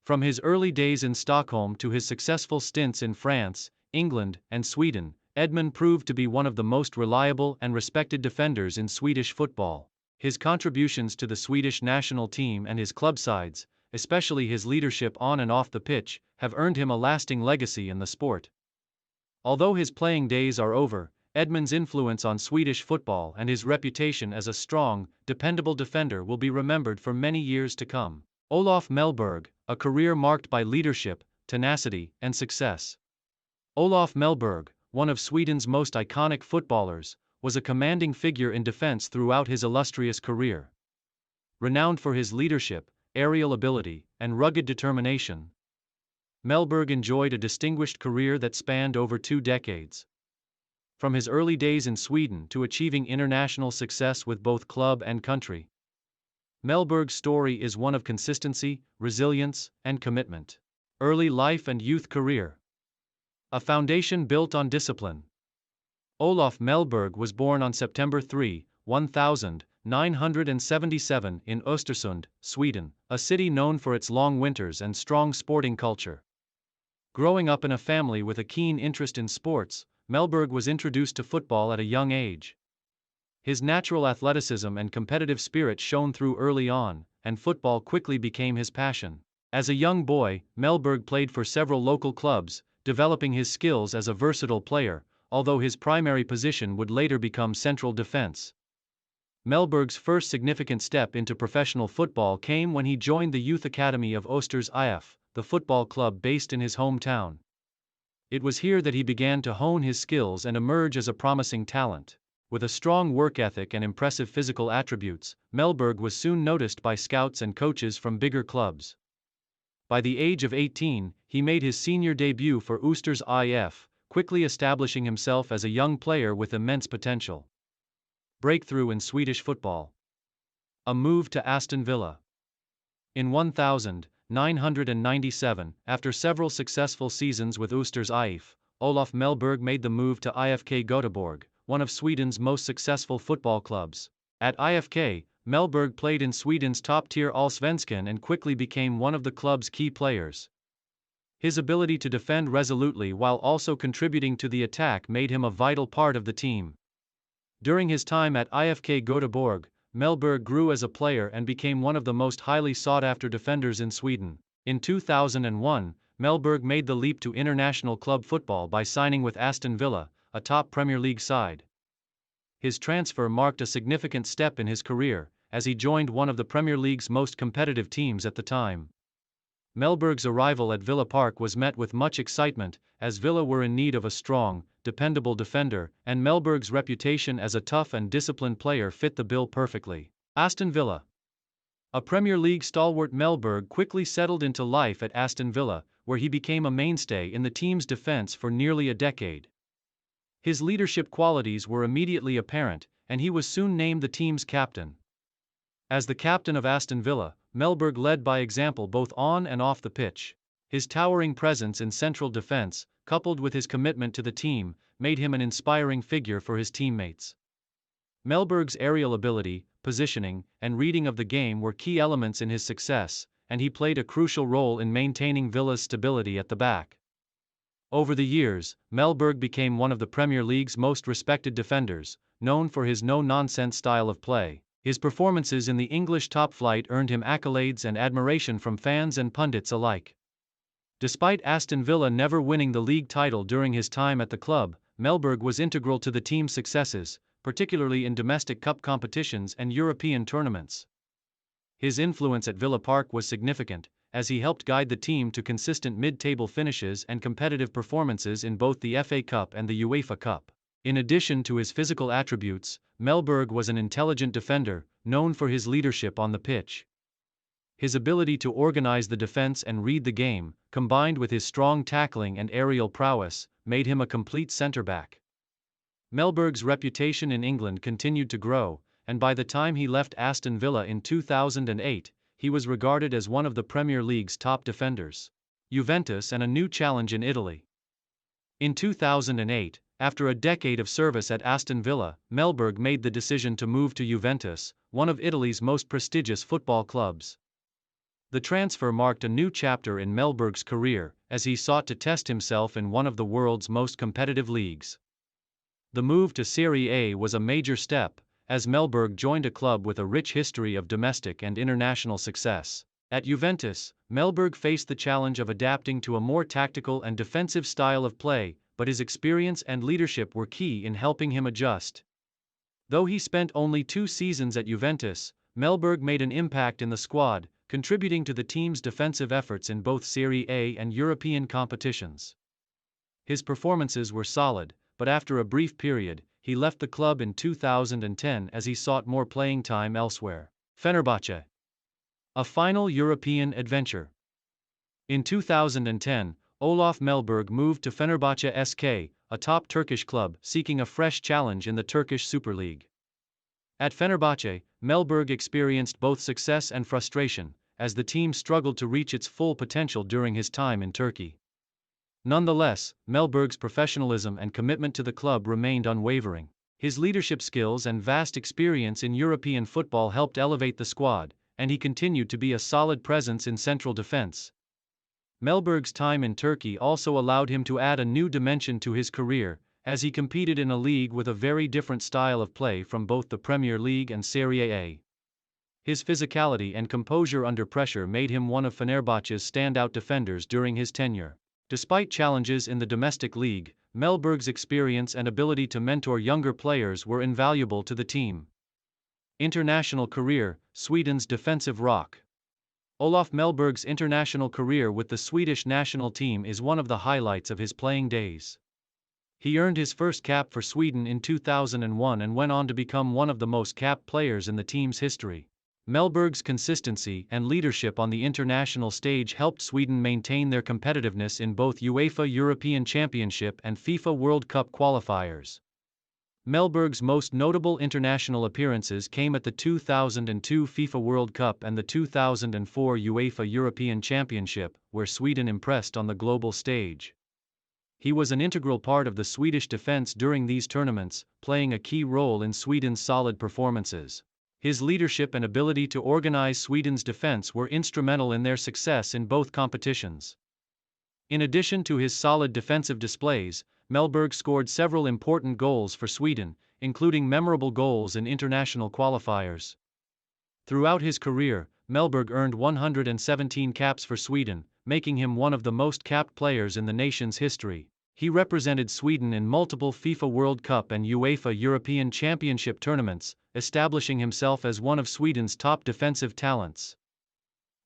From his early days in Stockholm to his successful stints in France, England, and Sweden, Edmund proved to be one of the most reliable and respected defenders in Swedish football. His contributions to the Swedish national team and his club sides, especially his leadership on and off the pitch, have earned him a lasting legacy in the sport. Although his playing days are over, Edmund's influence on Swedish football and his reputation as a strong, dependable defender will be remembered for many years to come. Olof Mellberg, a career marked by leadership, tenacity, and success. Olof Mellberg, one of Sweden's most iconic footballers, was a commanding figure in defense throughout his illustrious career. Renowned for his leadership, aerial ability, and rugged determination, Mellberg enjoyed a distinguished career that spanned over 2 decades. From his early days in Sweden to achieving international success with both club and country, Mellberg's story is one of consistency, resilience, and commitment. Early life and youth career. A foundation built on discipline. Olof Mellberg was born on September 3, 1977 in Östersund, Sweden, a city known for its long winters and strong sporting culture. Growing up in a family with a keen interest in sports, Mellberg was introduced to football at a young age. His natural athleticism and competitive spirit shone through early on, and football quickly became his passion. As a young boy, Mellberg played for several local clubs, developing his skills as a versatile player, although his primary position would later become central defense. Mellberg's first significant step into professional football came when he joined the youth academy of Östers IF, the football club based in his hometown. It was here that he began to hone his skills and emerge as a promising talent. With a strong work ethic and impressive physical attributes, Mellberg was soon noticed by scouts and coaches from bigger clubs. By the age of 18, he made his senior debut for Östers IF, quickly establishing himself as a young player with immense potential. Breakthrough in Swedish football. A move to Aston Villa. In 1997, after several successful seasons with Östers IF, Olof Mellberg made the move to IFK Göteborg, one of Sweden's most successful football clubs. At IFK, Mellberg played in Sweden's top-tier Allsvenskan and quickly became one of the club's key players. His ability to defend resolutely while also contributing to the attack made him a vital part of the team. During his time at IFK Göteborg, Mellberg grew as a player and became one of the most highly sought-after defenders in Sweden. In 2001, Mellberg made the leap to international club football by signing with Aston Villa, a top Premier League side. His transfer marked a significant step in his career, as he joined one of the Premier League's most competitive teams at the time. Mellberg's arrival at Villa Park was met with much excitement, as Villa were in need of a strong, dependable defender, and Mellberg's reputation as a tough and disciplined player fit the bill perfectly. Aston Villa. A Premier League stalwart, Mellberg quickly settled into life at Aston Villa, where he became a mainstay in the team's defense for nearly a decade. His leadership qualities were immediately apparent, and he was soon named the team's captain. As the captain of Aston Villa, Mellberg led by example both on and off the pitch. His towering presence in central defense, coupled with his commitment to the team, made him an inspiring figure for his teammates. Mellberg's aerial ability, positioning, and reading of the game were key elements in his success, and he played a crucial role in maintaining Villa's stability at the back. Over the years, Mellberg became one of the Premier League's most respected defenders, known for his no-nonsense style of play. His performances in the English top flight earned him accolades and admiration from fans and pundits alike. Despite Aston Villa never winning the league title during his time at the club, Mellberg was integral to the team's successes, particularly in domestic cup competitions and European tournaments. His influence at Villa Park was significant, as he helped guide the team to consistent mid-table finishes and competitive performances in both the FA Cup and the UEFA Cup. In addition to his physical attributes, Mellberg was an intelligent defender, known for his leadership on the pitch. His ability to organize the defense and read the game, combined with his strong tackling and aerial prowess, made him a complete centre-back. Mellberg's reputation in England continued to grow, and by the time he left Aston Villa in 2008, he was regarded as one of the Premier League's top defenders. Juventus and a new challenge in Italy. In 2008, after a decade of service at Aston Villa, Mellberg made the decision to move to Juventus, one of Italy's most prestigious football clubs. The transfer marked a new chapter in Mellberg's career, as he sought to test himself in one of the world's most competitive leagues. The move to Serie A was a major step, as Mellberg joined a club with a rich history of domestic and international success. At Juventus, Mellberg faced the challenge of adapting to a more tactical and defensive style of play, but his experience and leadership were key in helping him adjust. Though he spent only 2 seasons at Juventus, Mellberg made an impact in the squad, contributing to the team's defensive efforts in both Serie A and European competitions. His performances were solid, but after a brief period, he left the club in 2010 as he sought more playing time elsewhere. Fenerbahce. A final European adventure. In 2010, Olaf Mellberg moved to Fenerbahce SK, a top Turkish club seeking a fresh challenge in the Turkish Super League. At Fenerbahce, Mellberg experienced both success and frustration, as the team struggled to reach its full potential during his time in Turkey. Nonetheless, Mellberg's professionalism and commitment to the club remained unwavering. His leadership skills and vast experience in European football helped elevate the squad, and he continued to be a solid presence in central defense. Mellberg's time in Turkey also allowed him to add a new dimension to his career, as he competed in a league with a very different style of play from both the Premier League and Serie A. His physicality and composure under pressure made him one of Fenerbahce's standout defenders during his tenure. Despite challenges in the domestic league, Mellberg's experience and ability to mentor younger players were invaluable to the team. International career, Sweden's defensive rock. Olaf Mellberg's international career with the Swedish national team is one of the highlights of his playing days. He earned his first cap for Sweden in 2001 and went on to become one of the most capped players in the team's history. Mellberg's consistency and leadership on the international stage helped Sweden maintain their competitiveness in both UEFA European Championship and FIFA World Cup qualifiers. Mellberg's most notable international appearances came at the 2002 FIFA World Cup and the 2004 UEFA European Championship, where Sweden impressed on the global stage. He was an integral part of the Swedish defense during these tournaments, playing a key role in Sweden's solid performances. His leadership and ability to organize Sweden's defense were instrumental in their success in both competitions. In addition to his solid defensive displays, Mellberg scored several important goals for Sweden, including memorable goals in international qualifiers. Throughout his career, Mellberg earned 117 caps for Sweden, making him one of the most capped players in the nation's history. He represented Sweden in multiple FIFA World Cup and UEFA European Championship tournaments, establishing himself as one of Sweden's top defensive talents.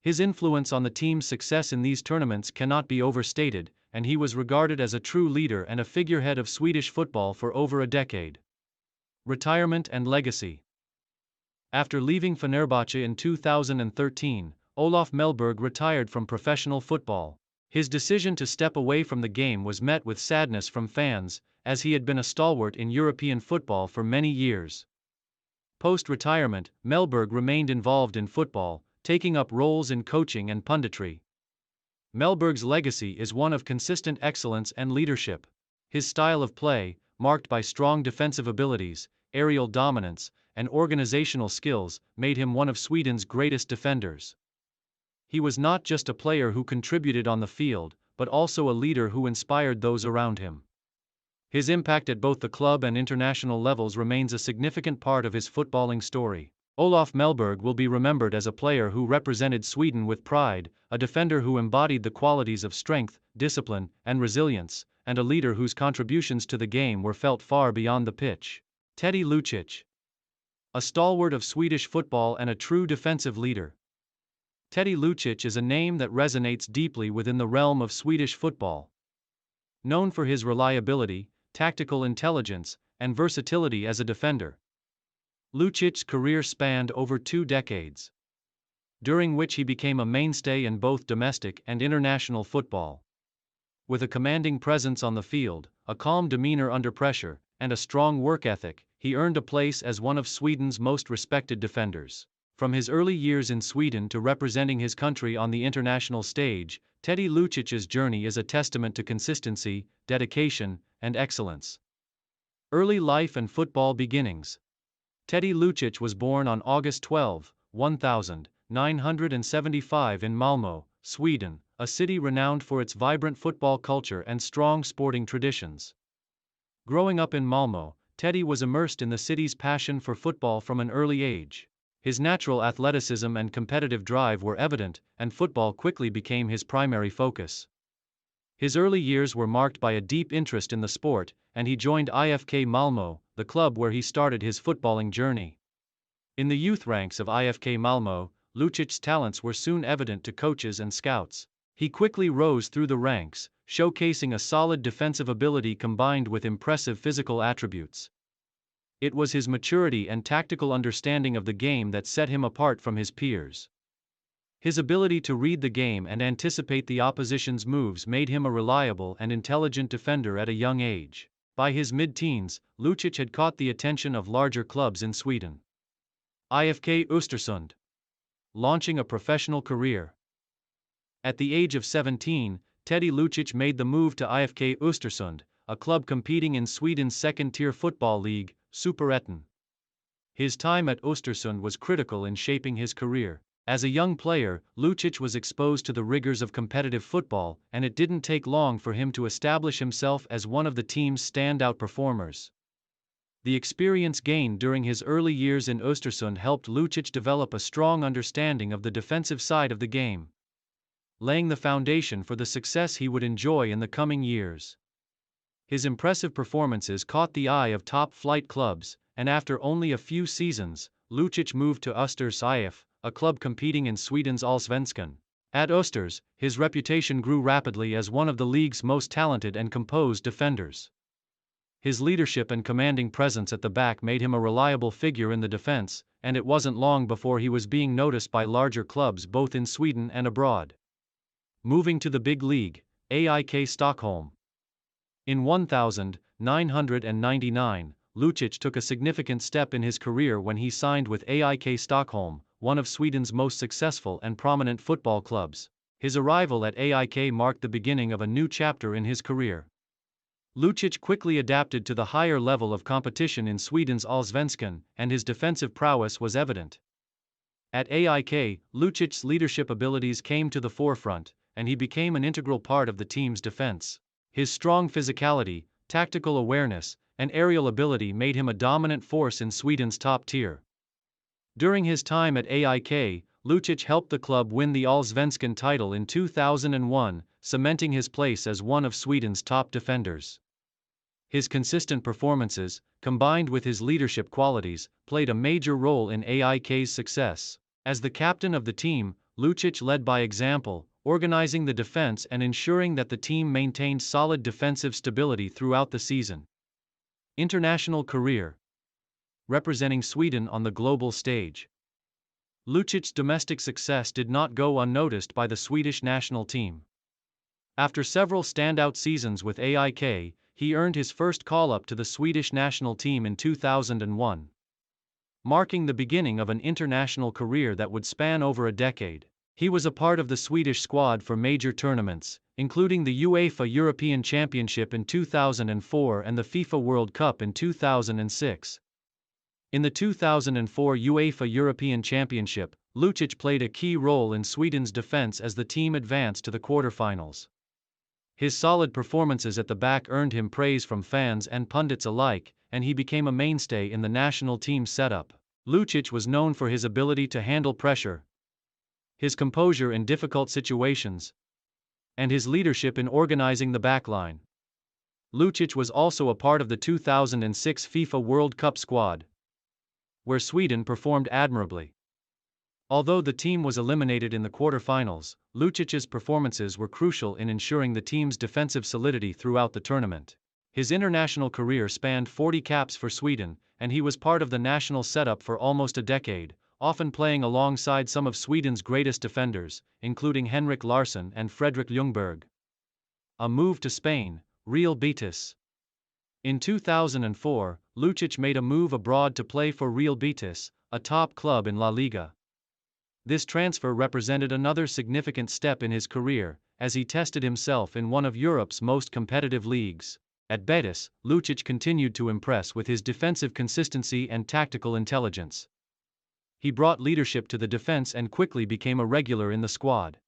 His influence on the team's success in these tournaments cannot be overstated, and he was regarded as a true leader and a figurehead of Swedish football for over a decade. Retirement and legacy. After leaving Fenerbahce in 2013, Olof Mellberg retired from professional football. His decision to step away from the game was met with sadness from fans, as he had been a stalwart in European football for many years. Post-retirement, Mellberg remained involved in football, taking up roles in coaching and punditry. Mellberg's legacy is one of consistent excellence and leadership. His style of play, marked by strong defensive abilities, aerial dominance, and organizational skills, made him one of Sweden's greatest defenders. He was not just a player who contributed on the field, but also a leader who inspired those around him. His impact at both the club and international levels remains a significant part of his footballing story. Olof Mellberg will be remembered as a player who represented Sweden with pride, a defender who embodied the qualities of strength, discipline, and resilience, and a leader whose contributions to the game were felt far beyond the pitch. Teddy Lucic. A stalwart of Swedish football and a true defensive leader. Teddy Lucic is a name that resonates deeply within the realm of Swedish football. Known for his reliability, tactical intelligence, and versatility as a defender, Lucic's career spanned over 2 decades, during which he became a mainstay in both domestic and international football. With a commanding presence on the field, a calm demeanor under pressure, and a strong work ethic, he earned a place as one of Sweden's most respected defenders. From his early years in Sweden to representing his country on the international stage, Teddy Lucic's journey is a testament to consistency, dedication, and excellence. Early life and football beginnings. Teddy Lucic was born on August 12, 1975 in Malmö, Sweden, a city renowned for its vibrant football culture and strong sporting traditions. Growing up in Malmö, Teddy was immersed in the city's passion for football from an early age. His natural athleticism and competitive drive were evident, and football quickly became his primary focus. His early years were marked by a deep interest in the sport, and he joined IFK Malmö, the club where he started his footballing journey. In the youth ranks of IFK Malmö, Lucic's talents were soon evident to coaches and scouts. He quickly rose through the ranks, showcasing a solid defensive ability combined with impressive physical attributes. It was his maturity and tactical understanding of the game that set him apart from his peers. His ability to read the game and anticipate the opposition's moves made him a reliable and intelligent defender at a young age. By his mid-teens, Lucic had caught the attention of larger clubs in Sweden. IFK Östersund. Launching a professional career. At the age of 17, Teddy Lucic made the move to IFK Östersund, a club competing in Sweden's second-tier football league, Superettan. His time at Östersund was critical in shaping his career. As a young player, Lucic was exposed to the rigors of competitive football, and it didn't take long for him to establish himself as one of the team's standout performers. The experience gained during his early years in Östersund helped Lucic develop a strong understanding of the defensive side of the game, laying the foundation for the success he would enjoy in the coming years. His impressive performances caught the eye of top-flight clubs, and after only a few seasons, Lucic moved to Östers IF, a club competing in Sweden's Allsvenskan. At Östers, his reputation grew rapidly as one of the league's most talented and composed defenders. His leadership and commanding presence at the back made him a reliable figure in the defense, and it wasn't long before he was being noticed by larger clubs both in Sweden and abroad. Moving to the big league, AIK Stockholm. In 1999, Lucic took a significant step in his career when he signed with AIK Stockholm, one of Sweden's most successful and prominent football clubs. His arrival at AIK marked the beginning of a new chapter in his career. Lucic quickly adapted to the higher level of competition in Sweden's Allsvenskan, and his defensive prowess was evident. At AIK, Lucic's leadership abilities came to the forefront, and he became an integral part of the team's defense. His strong physicality, tactical awareness, and aerial ability made him a dominant force in Sweden's top tier. During his time at AIK, Lucic helped the club win the Allsvenskan title in 2001, cementing his place as one of Sweden's top defenders. His consistent performances, combined with his leadership qualities, played a major role in AIK's success. As the captain of the team, Lucic led by example, organizing the defense and ensuring that the team maintained solid defensive stability throughout the season. International career. Representing Sweden on the global stage. Lucic's domestic success did not go unnoticed by the Swedish national team. After several standout seasons with AIK, he earned his first call-up to the Swedish national team in 2001, marking the beginning of an international career that would span over a decade. He was a part of the Swedish squad for major tournaments, including the UEFA European Championship in 2004 and the FIFA World Cup in 2006. In the 2004 UEFA European Championship, Lucic played a key role in Sweden's defense as the team advanced to the quarterfinals. His solid performances at the back earned him praise from fans and pundits alike, and he became a mainstay in the national team setup. Lucic was known for his ability to handle pressure, his composure in difficult situations, and his leadership in organizing the backline. Lucic was also a part of the 2006 FIFA World Cup squad, where Sweden performed admirably. Although the team was eliminated in the quarterfinals, Lucic's performances were crucial in ensuring the team's defensive solidity throughout the tournament. His international career spanned 40 caps for Sweden, and he was part of the national setup for almost a decade, often playing alongside some of Sweden's greatest defenders, including Henrik Larsson and Fredrik Ljungberg. A move to Spain, Real Betis. In 2004, Lucic made a move abroad to play for Real Betis, a top club in La Liga. This transfer represented another significant step in his career, as he tested himself in one of Europe's most competitive leagues. At Betis, Lucic continued to impress with his defensive consistency and tactical intelligence. He brought leadership to the defense and quickly became a regular in the squad.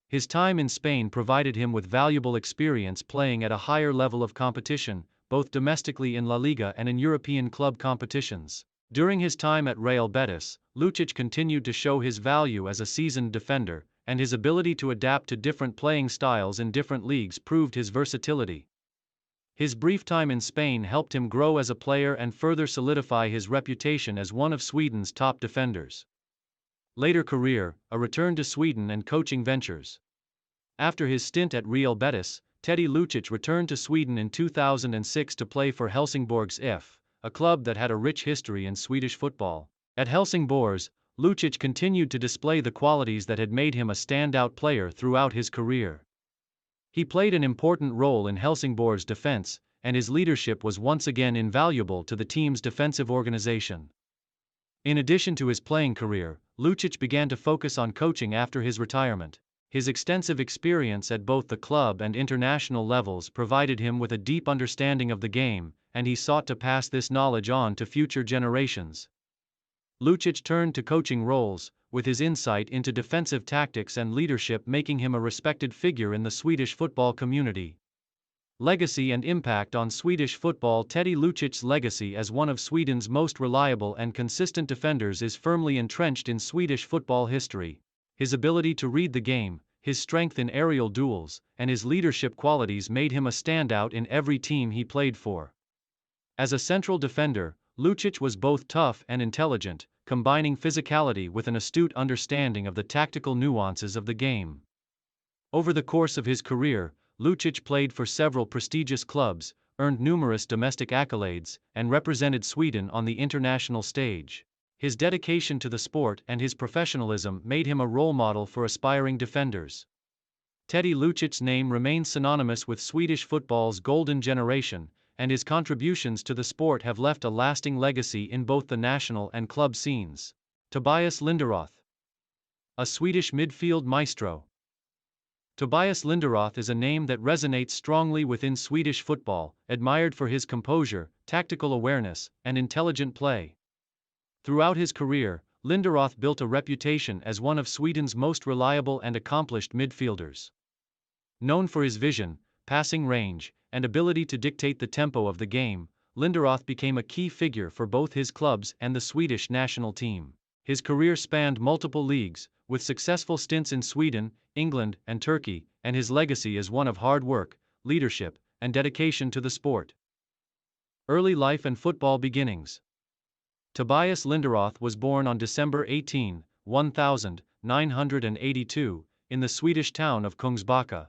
His time in Spain provided him with valuable experience playing at a higher level of competition, both domestically in La Liga and in European club competitions. During his time at Real Betis, Lucic continued to show his value as a seasoned defender, and his ability to adapt to different playing styles in different leagues proved his versatility. His brief time in Spain helped him grow as a player and further solidify his reputation as one of Sweden's top defenders. Later career, a return to Sweden and coaching ventures. After his stint at Real Betis, Teddy Lucic returned to Sweden in 2006 to play for Helsingborgs IF, a club that had a rich history in Swedish football. At Helsingborgs, Lucic continued to display the qualities that had made him a standout player throughout his career. He played an important role in Helsingborgs' defense, and his leadership was once again invaluable to the team's defensive organization. In addition to his playing career, Lucic began to focus on coaching after his retirement. His extensive experience at both the club and international levels provided him with a deep understanding of the game, and he sought to pass this knowledge on to future generations. Lucic turned to coaching roles, with his insight into defensive tactics and leadership making him a respected figure in the Swedish football community. Legacy and impact on Swedish football. Teddy Lucic's legacy as one of Sweden's most reliable and consistent defenders is firmly entrenched in Swedish football history. His ability to read the game, his strength in aerial duels, and his leadership qualities made him a standout in every team he played for. As a central defender, Lucic was both tough and intelligent, combining physicality with an astute understanding of the tactical nuances of the game. Over the course of his career, Lucic played for several prestigious clubs, earned numerous domestic accolades, and represented Sweden on the international stage. His dedication to the sport and his professionalism made him a role model for aspiring defenders. Teddy Lucic's name remains synonymous with Swedish football's golden generation, and his contributions to the sport have left a lasting legacy in both the national and club scenes. Tobias Linderoth, a Swedish midfield maestro. Tobias Linderoth is a name that resonates strongly within Swedish football, admired for his composure, tactical awareness, and intelligent play. Throughout his career, Linderoth built a reputation as one of Sweden's most reliable and accomplished midfielders. Known for his vision, passing range, and ability to dictate the tempo of the game, Linderoth became a key figure for both his clubs and the Swedish national team. His career spanned multiple leagues, with successful stints in Sweden, England, and Turkey, and his legacy is one of hard work, leadership, and dedication to the sport. Early life and football beginnings. Tobias Linderoth was born on December 18, 1982, in the Swedish town of Kungsbacka.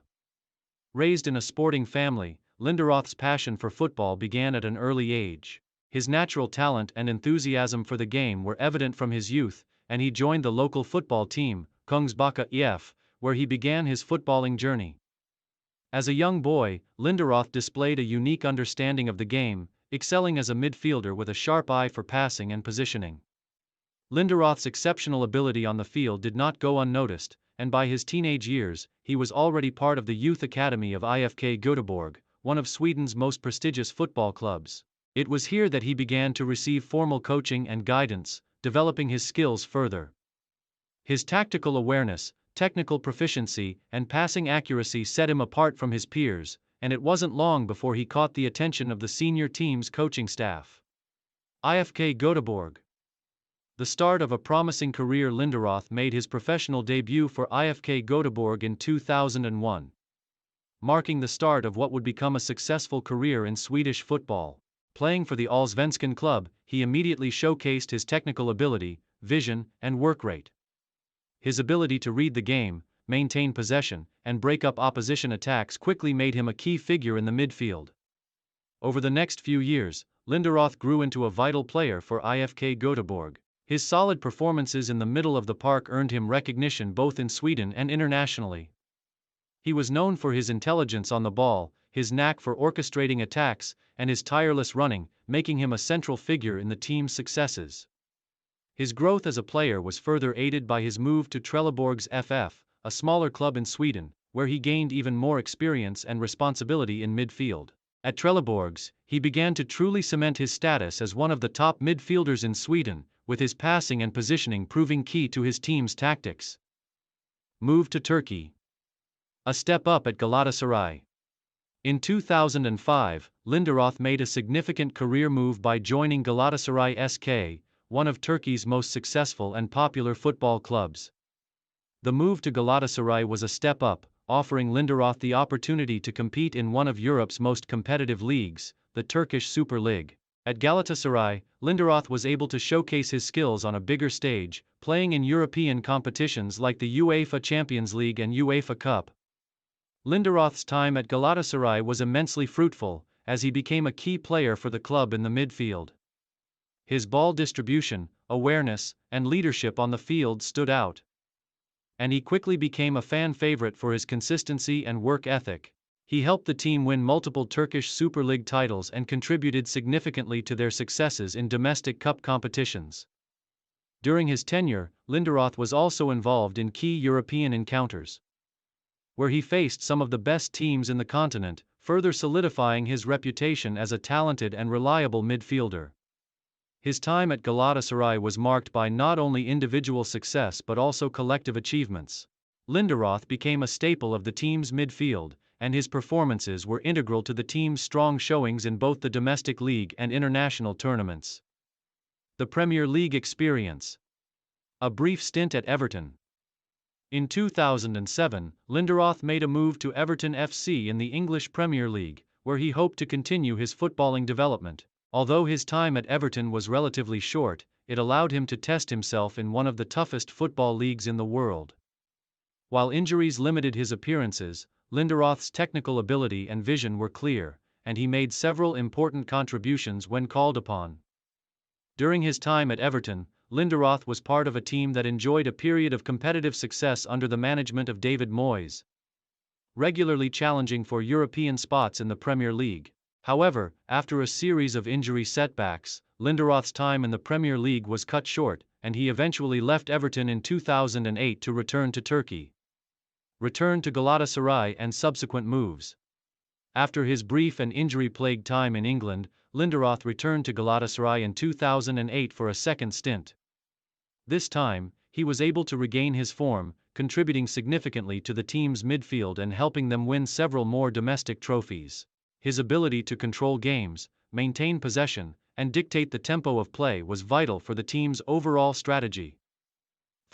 Raised in a sporting family, Linderoth's passion for football began at an early age. His natural talent and enthusiasm for the game were evident from his youth, and he joined the local football team, Kungsbacka IF, where he began his footballing journey. As a young boy, Linderoth displayed a unique understanding of the game, excelling as a midfielder with a sharp eye for passing and positioning. Linderoth's exceptional ability on the field did not go unnoticed, and by his teenage years, he was already part of the youth academy of IFK Göteborg, one of Sweden's most prestigious football clubs. It was here that he began to receive formal coaching and guidance, developing his skills further. His tactical awareness, technical proficiency, and passing accuracy set him apart from his peers, and it wasn't long before he caught the attention of the senior team's coaching staff. IFK Göteborg. The start of a promising career. Linderoth made his professional debut for IFK Göteborg in 2001, marking the start of what would become a successful career in Swedish football. Playing for the Allsvenskan club, he immediately showcased his technical ability, vision, and work rate. His ability to read the game, maintain possession, and break up opposition attacks quickly made him a key figure in the midfield. Over the next few years, Linderoth grew into a vital player for IFK Göteborg. His solid performances in the middle of the park earned him recognition both in Sweden and internationally. He was known for his intelligence on the ball, his knack for orchestrating attacks, and his tireless running, making him a central figure in the team's successes. His growth as a player was further aided by his move to Trelleborgs FF, a smaller club in Sweden, where he gained even more experience and responsibility in midfield. At Trelleborgs, he began to truly cement his status as one of the top midfielders in Sweden, with his passing and positioning proving key to his team's tactics. Move to Turkey. A step up at Galatasaray. In 2005, Linderoth made a significant career move by joining Galatasaray SK, one of Turkey's most successful and popular football clubs. The move to Galatasaray was a step up, offering Linderoth the opportunity to compete in one of Europe's most competitive leagues, the Turkish Super League. At Galatasaray, Linderoth was able to showcase his skills on a bigger stage, playing in European competitions like the UEFA Champions League and UEFA Cup. Linderoth's time at Galatasaray was immensely fruitful, as he became a key player for the club in the midfield. His ball distribution, awareness, and leadership on the field stood out, and he quickly became a fan favorite for his consistency and work ethic. He helped the team win multiple Turkish Super League titles and contributed significantly to their successes in domestic cup competitions. During his tenure, Linderoth was also involved in key European encounters, where he faced some of the best teams in the continent, further solidifying his reputation as a talented and reliable midfielder. His time at Galatasaray was marked by not only individual success but also collective achievements. Linderoth became a staple of the team's midfield, and his performances were integral to the team's strong showings in both the domestic league and international tournaments. The Premier League experience. A brief stint at Everton. In 2007, Linderoth made a move to Everton FC in the English Premier League, where he hoped to continue his footballing development. Although his time at Everton was relatively short, it allowed him to test himself in one of the toughest football leagues in the world. While injuries limited his appearances, Linderoth's technical ability and vision were clear, and he made several important contributions when called upon. During his time at Everton, Linderoth was part of a team that enjoyed a period of competitive success under the management of David Moyes, regularly challenging for European spots in the Premier League. However, after a series of injury setbacks, Linderoth's time in the Premier League was cut short, and he eventually left Everton in 2008 to return to Turkey. Return to Galatasaray and subsequent moves. After his brief and injury-plagued time in England, Linderoth returned to Galatasaray in 2008 for a second stint. This time, he was able to regain his form, contributing significantly to the team's midfield and helping them win several more domestic trophies. His ability to control games, maintain possession, and dictate the tempo of play was vital for the team's overall strategy.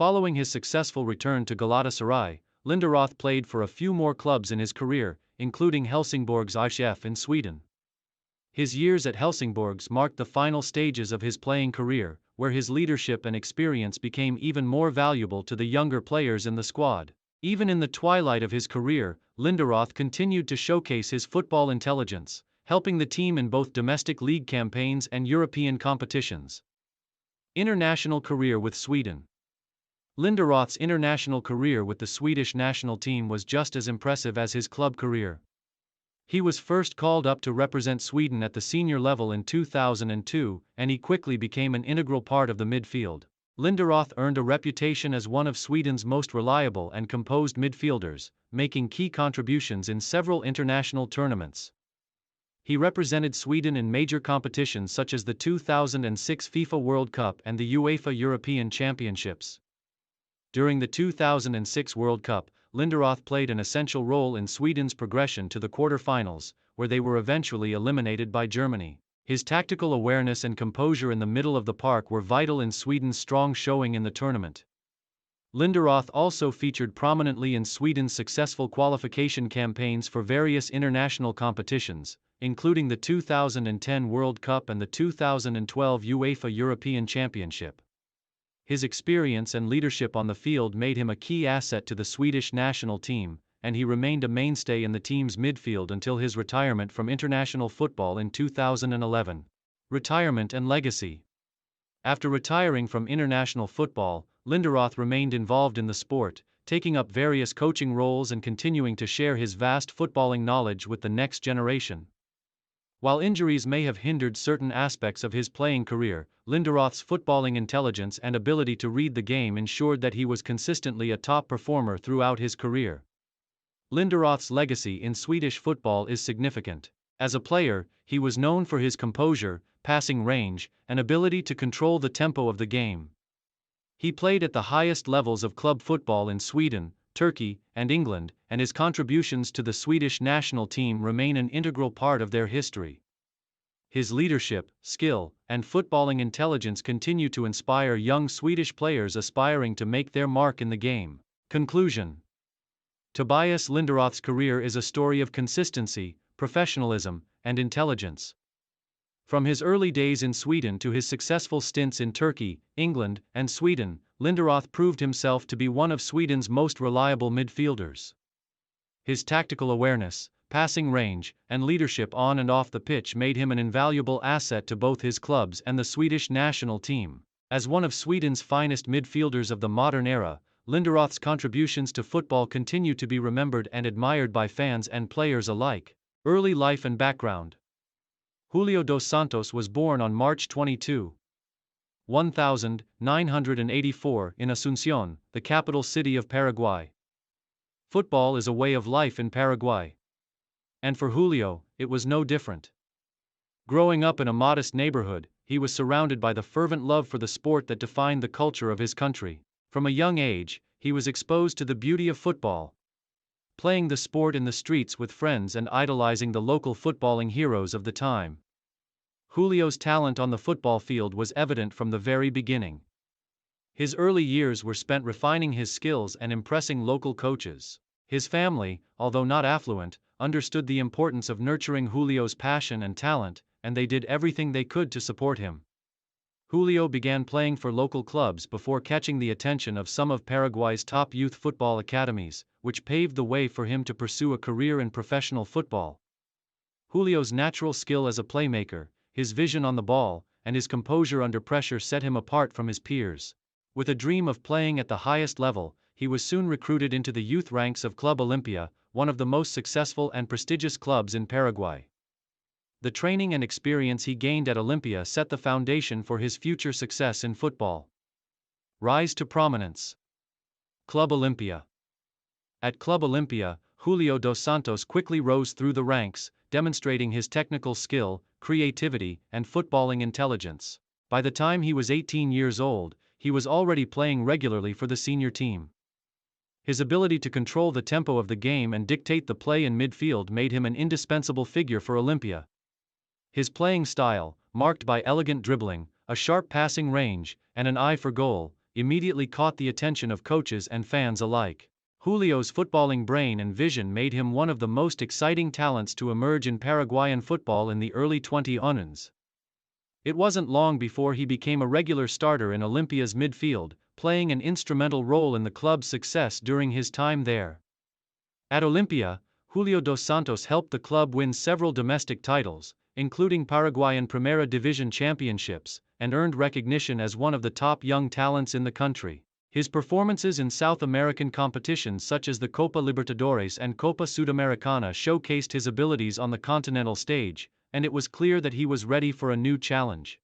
Following his successful return to Galatasaray, Linderoth played for a few more clubs in his career, including Helsingborgs IF in Sweden. His years at Helsingborgs marked the final stages of his playing career, where his leadership and experience became even more valuable to the younger players in the squad. Even in the twilight of his career, Linderoth continued to showcase his football intelligence, helping the team in both domestic league campaigns and European competitions. International career with Sweden. Linderoth's international career with the Swedish national team was just as impressive as his club career. He was first called up to represent Sweden at the senior level in 2002, and he quickly became an integral part of the midfield. Linderoth earned a reputation as one of Sweden's most reliable and composed midfielders, making key contributions in several international tournaments. He represented Sweden in major competitions such as the 2006 FIFA World Cup and the UEFA European Championships. During the 2006 World Cup, Linderoth played an essential role in Sweden's progression to the quarter-finals, where they were eventually eliminated by Germany. His tactical awareness and composure in the middle of the park were vital in Sweden's strong showing in the tournament. Linderoth also featured prominently in Sweden's successful qualification campaigns for various international competitions, including the 2010 World Cup and the 2012 UEFA European Championship. His experience and leadership on the field made him a key asset to the Swedish national team, and he remained a mainstay in the team's midfield until his retirement from international football in 2011. Retirement and legacy. After retiring from international football, Linderoth remained involved in the sport, taking up various coaching roles and continuing to share his vast footballing knowledge with the next generation. While injuries may have hindered certain aspects of his playing career, Linderoth's footballing intelligence and ability to read the game ensured that he was consistently a top performer throughout his career. Linderoth's legacy in Swedish football is significant. As a player, he was known for his composure, passing range, and ability to control the tempo of the game. He played at the highest levels of club football in Sweden, Turkey, and England, and his contributions to the Swedish national team remain an integral part of their history. His leadership, skill, and footballing intelligence continue to inspire young Swedish players aspiring to make their mark in the game. Conclusion. Tobias Linderoth's career is a story of consistency, professionalism, and intelligence. From his early days in Sweden to his successful stints in Turkey, England, and Sweden, Linderoth proved himself to be one of Sweden's most reliable midfielders. His tactical awareness, passing range, and leadership on and off the pitch made him an invaluable asset to both his clubs and the Swedish national team. As one of Sweden's finest midfielders of the modern era, Linderoth's contributions to football continue to be remembered and admired by fans and players alike. Early life and background. Julio dos Santos was born on March 22, 1984 in Asunción, the capital city of Paraguay. Football is a way of life in Paraguay. And for Julio, it was no different. Growing up in a modest neighborhood, he was surrounded by the fervent love for the sport that defined the culture of his country. From a young age, he was exposed to the beauty of football, playing the sport in the streets with friends and idolizing the local footballing heroes of the time. Julio's talent on the football field was evident from the very beginning. His early years were spent refining his skills and impressing local coaches. His family, although not affluent, understood the importance of nurturing Julio's passion and talent, and they did everything they could to support him. Julio began playing for local clubs before catching the attention of some of Paraguay's top youth football academies, which paved the way for him to pursue a career in professional football. Julio's natural skill as a playmaker, his vision on the ball, and his composure under pressure set him apart from his peers. With a dream of playing at the highest level, he was soon recruited into the youth ranks of Club Olimpia, one of the most successful and prestigious clubs in Paraguay. The training and experience he gained at Olimpia set the foundation for his future success in football. Rise to prominence. Club Olimpia. At Club Olimpia, Julio dos Santos quickly rose through the ranks, demonstrating his technical skill, creativity, and footballing intelligence. By the time he was 18 years old, he was already playing regularly for the senior team. His ability to control the tempo of the game and dictate the play in midfield made him an indispensable figure for Olimpia. His playing style, marked by elegant dribbling, a sharp passing range, and an eye for goal, immediately caught the attention of coaches and fans alike. Julio's footballing brain and vision made him one of the most exciting talents to emerge in Paraguayan football in the early 2010s. It wasn't long before he became a regular starter in Olimpia's midfield, playing an instrumental role in the club's success during his time there. At Olimpia, Julio dos Santos helped the club win several domestic titles, including Paraguayan Primera Division championships, and earned recognition as one of the top young talents in the country. His performances in South American competitions such as the Copa Libertadores and Copa Sudamericana showcased his abilities on the continental stage, and it was clear that he was ready for a new challenge.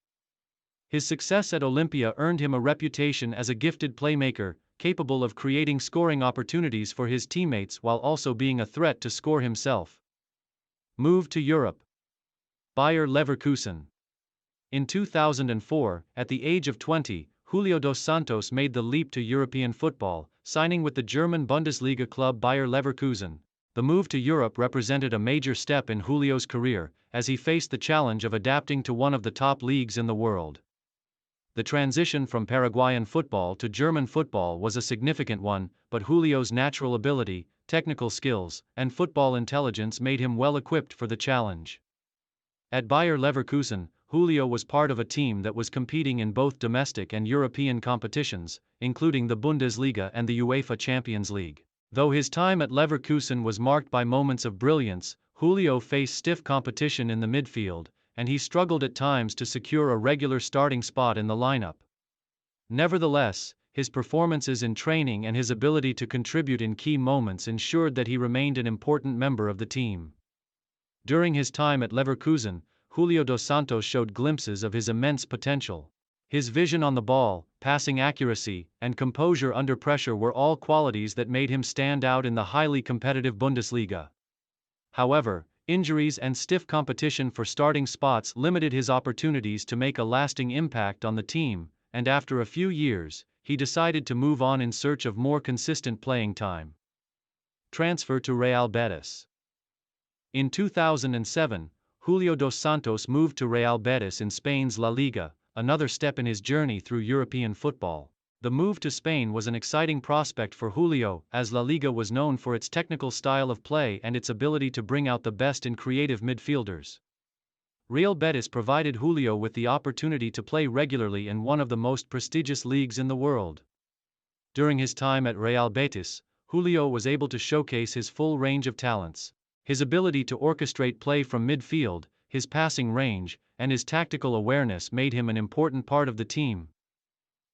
His success at Olimpia earned him a reputation as a gifted playmaker, capable of creating scoring opportunities for his teammates while also being a threat to score himself. Move to Europe. Bayer Leverkusen. In 2004, at the age of 20, Julio dos Santos made the leap to European football, signing with the German Bundesliga club Bayer Leverkusen. The move to Europe represented a major step in Julio's career, as he faced the challenge of adapting to one of the top leagues in the world. The transition from Paraguayan football to German football was a significant one, but Julio's natural ability, technical skills, and football intelligence made him well equipped for the challenge. At Bayer Leverkusen, Julio was part of a team that was competing in both domestic and European competitions, including the Bundesliga and the UEFA Champions League. Though his time at Leverkusen was marked by moments of brilliance, Julio faced stiff competition in the midfield, and he struggled at times to secure a regular starting spot in the lineup. Nevertheless, his performances in training and his ability to contribute in key moments ensured that he remained an important member of the team. During his time at Leverkusen, Julio dos Santos showed glimpses of his immense potential. His vision on the ball, passing accuracy, and composure under pressure were all qualities that made him stand out in the highly competitive Bundesliga. However, injuries and stiff competition for starting spots limited his opportunities to make a lasting impact on the team, and after a few years, he decided to move on in search of more consistent playing time. Transfer to Real Betis. In 2007, Julio dos Santos moved to Real Betis in Spain's La Liga, another step in his journey through European football. The move to Spain was an exciting prospect for Julio, as La Liga was known for its technical style of play and its ability to bring out the best in creative midfielders. Real Betis provided Julio with the opportunity to play regularly in one of the most prestigious leagues in the world. During his time at Real Betis, Julio was able to showcase his full range of talents. His ability to orchestrate play from midfield, his passing range, and his tactical awareness made him an important part of the team.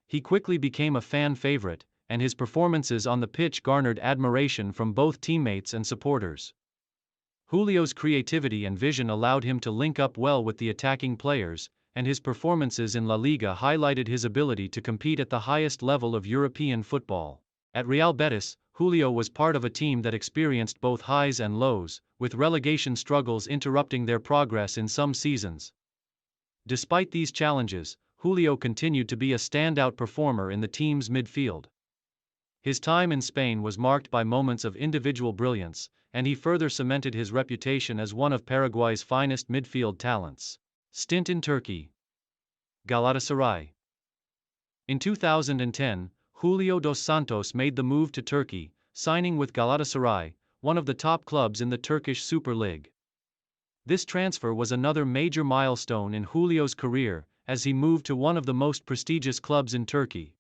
He quickly became a fan favorite, and his performances on the pitch garnered admiration from both teammates and supporters. Julio's creativity and vision allowed him to link up well with the attacking players, and his performances in La Liga highlighted his ability to compete at the highest level of European football. At Real Betis, Julio was part of a team that experienced both highs and lows, with relegation struggles interrupting their progress in some seasons. Despite these challenges, Julio continued to be a standout performer in the team's midfield. His time in Spain was marked by moments of individual brilliance, and he further cemented his reputation as one of Paraguay's finest midfield talents. Stint in Turkey. Galatasaray. In 2010, Julio dos Santos made the move to Turkey, signing with Galatasaray, one of the top clubs in the Turkish Super League. This transfer was another major milestone in Julio's career, as he moved to one of the most prestigious clubs in Turkey.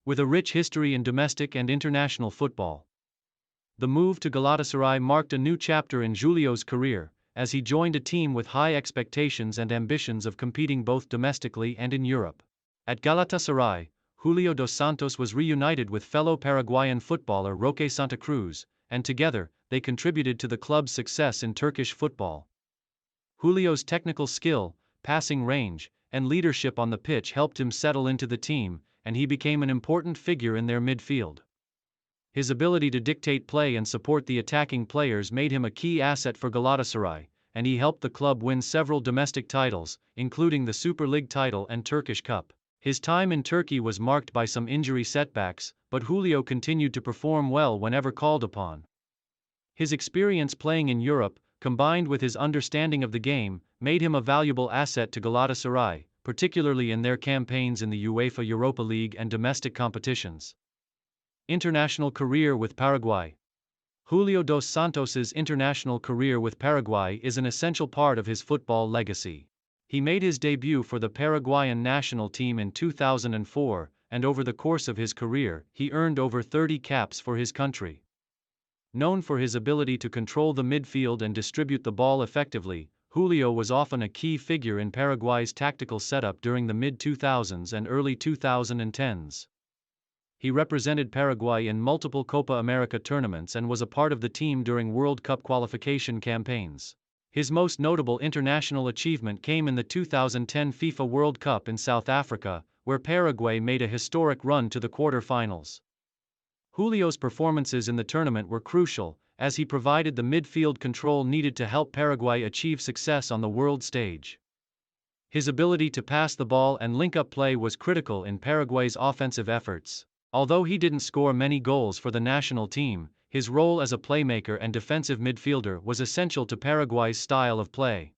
With a rich history in domestic and international football, the move to Galatasaray marked a new chapter in Julio's career, as he joined a team with high expectations and ambitions of competing both domestically and in Europe. At Galatasaray, Julio dos Santos was reunited with fellow Paraguayan footballer Roque Santa Cruz, and together, they contributed to the club's success in Turkish football. Julio's technical skill, passing range, and leadership on the pitch helped him settle into the team, and he became an important figure in their midfield. His ability to dictate play and support the attacking players made him a key asset for Galatasaray, and he helped the club win several domestic titles, including the Super League title and Turkish Cup. His time in Turkey was marked by some injury setbacks, but Julio continued to perform well whenever called upon. His experience playing in Europe, combined with his understanding of the game, made him a valuable asset to Galatasaray, particularly in their campaigns in the UEFA Europa League and domestic competitions. International career with Paraguay. Julio dos Santos's international career with Paraguay is an essential part of his football legacy. He made his debut for the Paraguayan national team in 2004, and over the course of his career, he earned over 30 caps for his country. Known for his ability to control the midfield and distribute the ball effectively, Julio was often a key figure in Paraguay's tactical setup during the mid-2000s and early 2010s. He represented Paraguay in multiple Copa America tournaments and was a part of the team during World Cup qualification campaigns. His most notable international achievement came in the 2010 FIFA World Cup in South Africa, where Paraguay made a historic run to the quarter-finals. Julio's performances in the tournament were crucial, as he provided the midfield control needed to help Paraguay achieve success on the world stage. His ability to pass the ball and link-up play was critical in Paraguay's offensive efforts. Although he didn't score many goals for the national team, his role as a playmaker and defensive midfielder was essential to Paraguay's style of play.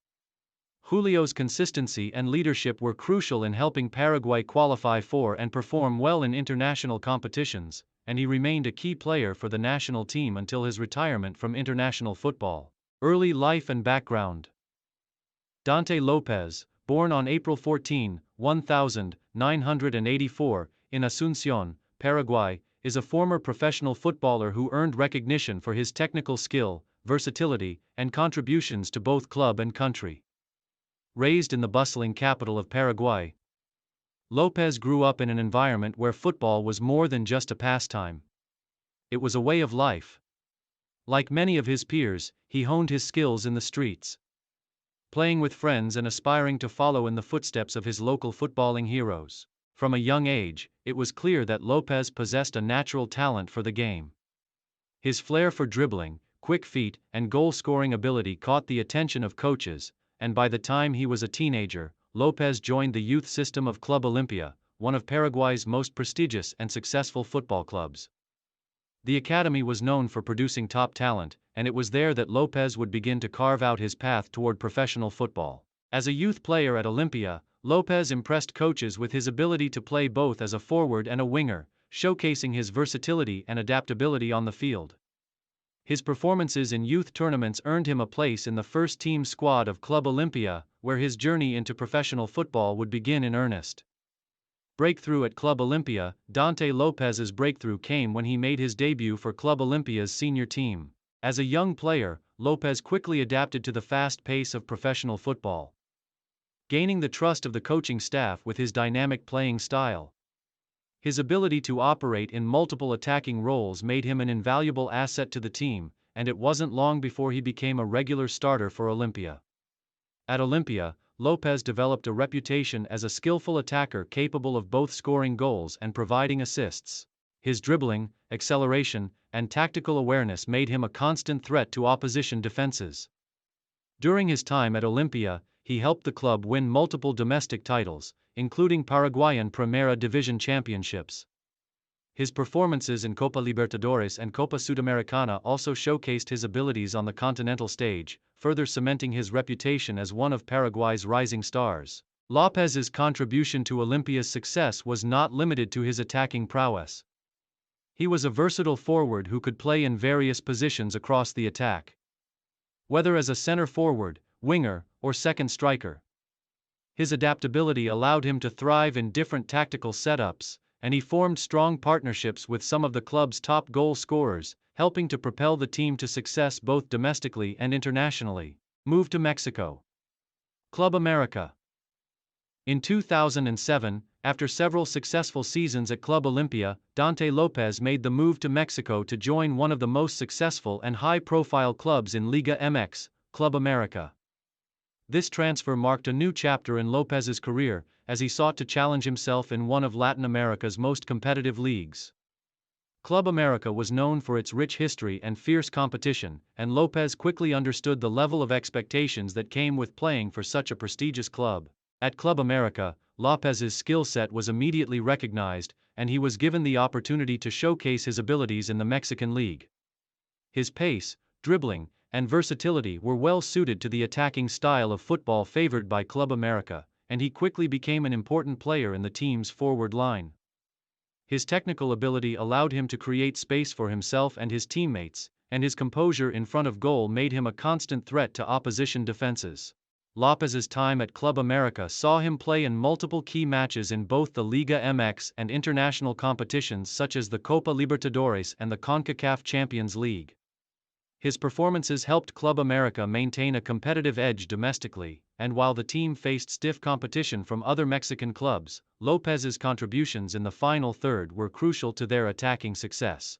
Julio's consistency and leadership were crucial in helping Paraguay qualify for and perform well in international competitions, and he remained a key player for the national team until his retirement from international football. Early life and background. Dante Lopez, born on April 14, 1984, in Asunción, Paraguay, is a former professional footballer who earned recognition for his technical skill, versatility, and contributions to both club and country. Raised in the bustling capital of Paraguay, Lopez grew up in an environment where football was more than just a pastime. It was a way of life. Like many of his peers, he honed his skills in the streets, playing with friends and aspiring to follow in the footsteps of his local footballing heroes. From a young age, it was clear that Lopez possessed a natural talent for the game. His flair for dribbling, quick feet, and goal-scoring ability caught the attention of coaches, and by the time he was a teenager, Lopez joined the youth system of Club Olimpia, one of Paraguay's most prestigious and successful football clubs. The academy was known for producing top talent, and it was there that Lopez would begin to carve out his path toward professional football. As a youth player at Olimpia, Lopez impressed coaches with his ability to play both as a forward and a winger, showcasing his versatility and adaptability on the field. His performances in youth tournaments earned him a place in the first-team squad of Club Olimpia, where his journey into professional football would begin in earnest. Breakthrough at Club Olimpia. Dante Lopez's breakthrough came when he made his debut for Club Olimpia's senior team. As a young player, Lopez quickly adapted to the fast pace of professional football, gaining the trust of the coaching staff with his dynamic playing style. His ability to operate in multiple attacking roles made him an invaluable asset to the team, and it wasn't long before he became a regular starter for Olimpia. At Olimpia, Lopez developed a reputation as a skillful attacker capable of both scoring goals and providing assists. His dribbling, acceleration, and tactical awareness made him a constant threat to opposition defenses. During his time at Olimpia, he helped the club win multiple domestic titles, including Paraguayan Primera Division championships. His performances in Copa Libertadores and Copa Sudamericana also showcased his abilities on the continental stage, further cementing his reputation as one of Paraguay's rising stars. Lopez's contribution to Olimpia's success was not limited to his attacking prowess. He was a versatile forward who could play in various positions across the attack, whether as a center forward, winger, or second striker. His adaptability allowed him to thrive in different tactical setups, and he formed strong partnerships with some of the club's top goal scorers, helping to propel the team to success both domestically and internationally. Move to Mexico. Club America. In 2007, after several successful seasons at Club Olimpia, Dante Lopez made the move to Mexico to join one of the most successful and high-profile clubs in Liga MX, Club America. This transfer marked a new chapter in Lopez's career, as he sought to challenge himself in one of Latin America's most competitive leagues. Club America was known for its rich history and fierce competition, and Lopez quickly understood the level of expectations that came with playing for such a prestigious club. At Club America, Lopez's skill set was immediately recognized, and he was given the opportunity to showcase his abilities in the Mexican League. His pace, dribbling, and versatility were well suited to the attacking style of football favored by Club America, and he quickly became an important player in the team's forward line. His technical ability allowed him to create space for himself and his teammates, and his composure in front of goal made him a constant threat to opposition defenses. Lopez's time at Club America saw him play in multiple key matches in both the Liga MX and international competitions such as the Copa Libertadores and the CONCACAF Champions League. His performances helped Club America maintain a competitive edge domestically, and while the team faced stiff competition from other Mexican clubs, Lopez's contributions in the final third were crucial to their attacking success.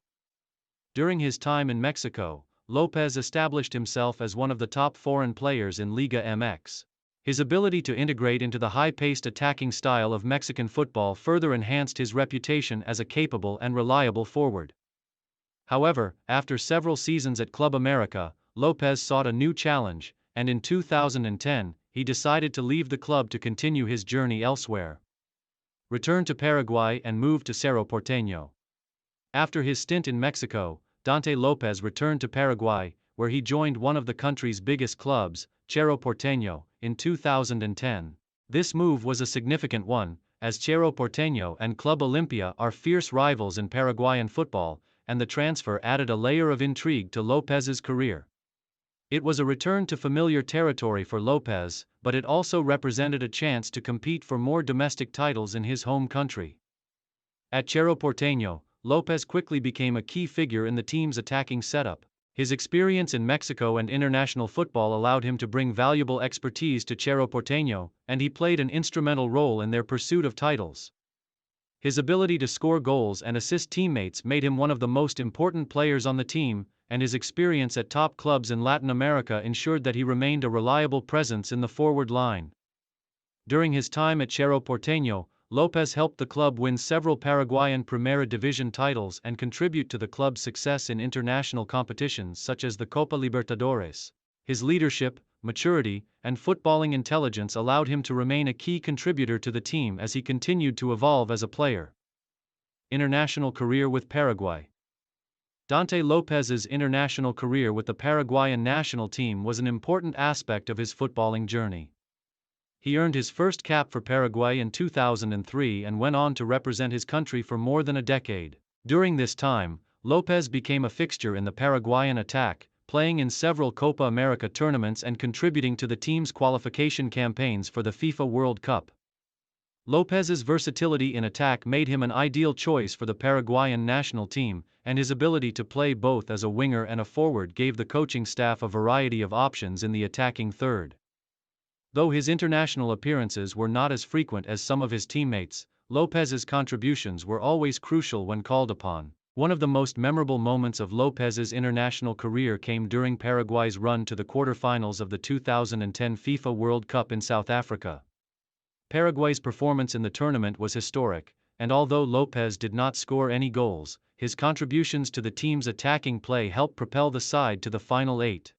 During his time in Mexico, Lopez established himself as one of the top foreign players in Liga MX. His ability to integrate into the high-paced attacking style of Mexican football further enhanced his reputation as a capable and reliable forward. However, after several seasons at Club America, Lopez sought a new challenge, and in 2010, he decided to leave the club to continue his journey elsewhere. Returned to Paraguay and moved to Cerro Porteño. After his stint in Mexico, Dante Lopez returned to Paraguay, where he joined one of the country's biggest clubs, Cerro Porteño, in 2010. This move was a significant one, as Cerro Porteño and Club Olimpia are fierce rivals in Paraguayan football, and the transfer added a layer of intrigue to Lopez's career. It was a return to familiar territory for Lopez, but it also represented a chance to compete for more domestic titles in his home country. At Cerro Porteño, Lopez quickly became a key figure in the team's attacking setup. His experience in Mexico and international football allowed him to bring valuable expertise to Cerro Porteño, and he played an instrumental role in their pursuit of titles. His ability to score goals and assist teammates made him one of the most important players on the team, and his experience at top clubs in Latin America ensured that he remained a reliable presence in the forward line. During his time at Cerro Porteño, Lopez helped the club win several Paraguayan Primera Division titles and contribute to the club's success in international competitions such as the Copa Libertadores. His leadership, maturity, and footballing intelligence allowed him to remain a key contributor to the team as he continued to evolve as a player. International career with Paraguay. Dante Lopez's international career with the Paraguayan national team was an important aspect of his footballing journey. He earned his first cap for Paraguay in 2003 and went on to represent his country for more than a decade. During this time, Lopez became a fixture in the Paraguayan attack, playing in several Copa America tournaments and contributing to the team's qualification campaigns for the FIFA World Cup. Lopez's versatility in attack made him an ideal choice for the Paraguayan national team, and his ability to play both as a winger and a forward gave the coaching staff a variety of options in the attacking third. Though his international appearances were not as frequent as some of his teammates, Lopez's contributions were always crucial when called upon. One of the most memorable moments of Lopez's international career came during Paraguay's run to the quarterfinals of the 2010 FIFA World Cup in South Africa. Paraguay's performance in the tournament was historic, and although Lopez did not score any goals, his contributions to the team's attacking play helped propel the side to the final eight.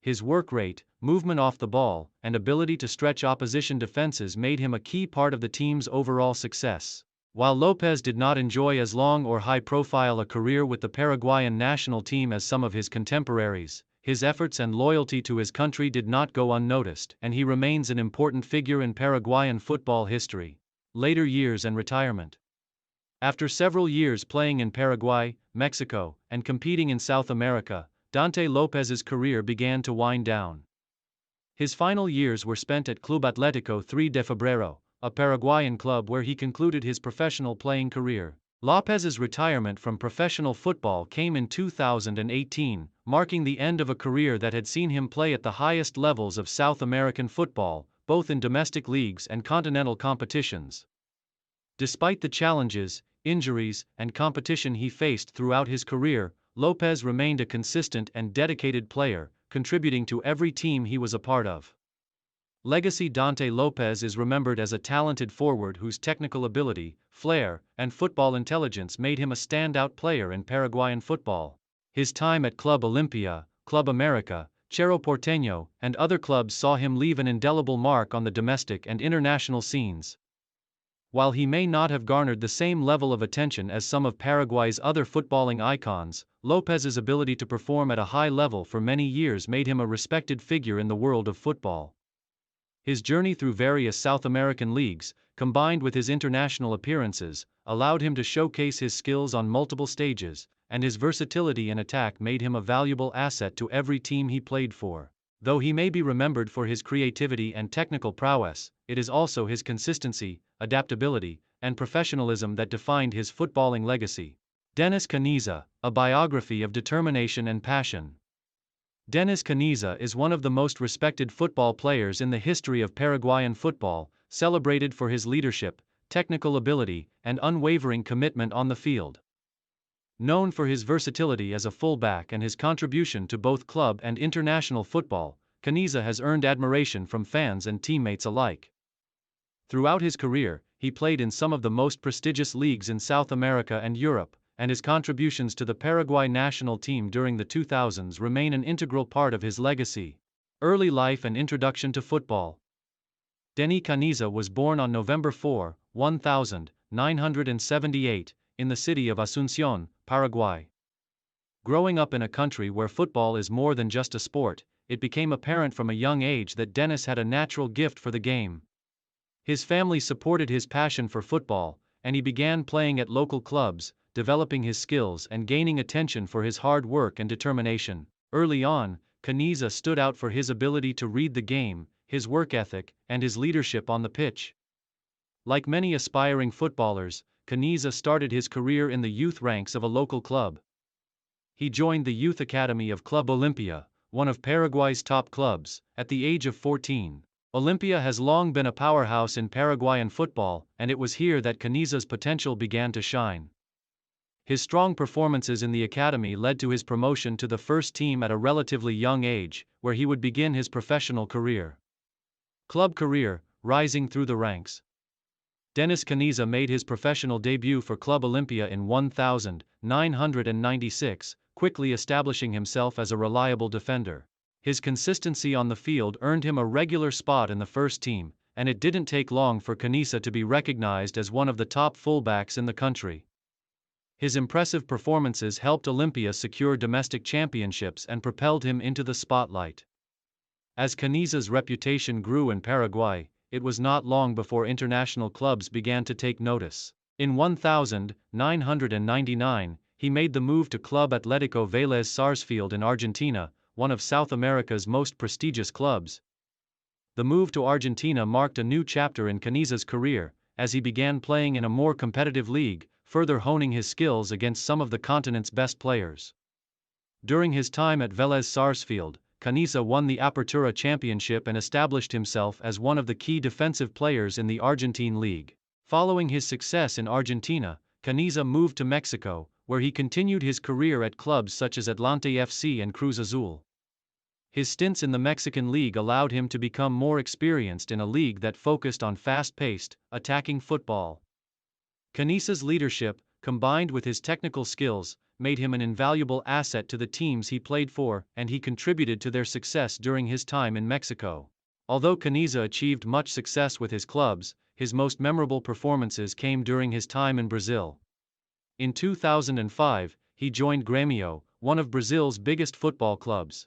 His work rate, movement off the ball, and ability to stretch opposition defenses made him a key part of the team's overall success. While Lopez did not enjoy as long or high-profile a career with the Paraguayan national team as some of his contemporaries, his efforts and loyalty to his country did not go unnoticed, and he remains an important figure in Paraguayan football history. Later years and retirement. After several years playing in Paraguay, Mexico, and competing in South America, Dante Lopez's career began to wind down. His final years were spent at Club Atlético 3 de Febrero, a Paraguayan club where he concluded his professional playing career. Lopez's retirement from professional football came in 2018, marking the end of a career that had seen him play at the highest levels of South American football, both in domestic leagues and continental competitions. Despite the challenges, injuries, and competition he faced throughout his career, Lopez remained a consistent and dedicated player, contributing to every team he was a part of. Legacy. Dante Lopez is remembered as a talented forward whose technical ability, flair, and football intelligence made him a standout player in Paraguayan football. His time at Club Olimpia, Club America, Cerro Porteño, and other clubs saw him leave an indelible mark on the domestic and international scenes. While he may not have garnered the same level of attention as some of Paraguay's other footballing icons, Lopez's ability to perform at a high level for many years made him a respected figure in the world of football. His journey through various South American leagues, combined with his international appearances, allowed him to showcase his skills on multiple stages, and his versatility in attack made him a valuable asset to every team he played for. Though he may be remembered for his creativity and technical prowess, it is also his consistency, adaptability, and professionalism that defined his footballing legacy. Dennis Caniza, a biography of determination and passion. Dennis Caniza is one of the most respected football players in the history of Paraguayan football, celebrated for his leadership, technical ability, and unwavering commitment on the field. Known for his versatility as a fullback and his contribution to both club and international football, Caniza has earned admiration from fans and teammates alike. Throughout his career, he played in some of the most prestigious leagues in South America and Europe, and his contributions to the Paraguay national team during the 2000s remain an integral part of his legacy. Early life and introduction to football. Denny Caniza was born on November 4, 1978, in the city of Asunción, Paraguay. Growing up in a country where football is more than just a sport, it became apparent from a young age that Dennis had a natural gift for the game. His family supported his passion for football, and he began playing at local clubs, developing his skills and gaining attention for his hard work and determination. Early on, Caniza stood out for his ability to read the game, his work ethic, and his leadership on the pitch. Like many aspiring footballers, Caniza started his career in the youth ranks of a local club. He joined the youth academy of Club Olimpia, one of Paraguay's top clubs, at the age of 14. Olimpia has long been a powerhouse in Paraguayan football, and it was here that Caniza's potential began to shine. His strong performances in the academy led to his promotion to the first team at a relatively young age, where he would begin his professional career. Club career, rising through the ranks. Dennis Caniza made his professional debut for Club Olimpia in 1996, quickly establishing himself as a reliable defender. His consistency on the field earned him a regular spot in the first team, and it didn't take long for Caniza to be recognized as one of the top fullbacks in the country. His impressive performances helped Olimpia secure domestic championships and propelled him into the spotlight. As Caniza's reputation grew in Paraguay, it was not long before international clubs began to take notice. In 1999, he made the move to Club Atlético Vélez Sarsfield in Argentina, one of South America's most prestigious clubs. The move to Argentina marked a new chapter in Caniza's career, as he began playing in a more competitive league, further honing his skills against some of the continent's best players. During his time at Vélez Sarsfield, Caniza won the Apertura Championship and established himself as one of the key defensive players in the Argentine League. Following his success in Argentina, Caniza moved to Mexico, where he continued his career at clubs such as Atlante FC and Cruz Azul. His stints in the Mexican League allowed him to become more experienced in a league that focused on fast-paced, attacking football. Caniza's leadership, combined with his technical skills, made him an invaluable asset to the teams he played for, and he contributed to their success during his time in Mexico. Although Caniza achieved much success with his clubs, his most memorable performances came during his time in Brazil. In 2005, he joined Grêmio, one of Brazil's biggest football clubs.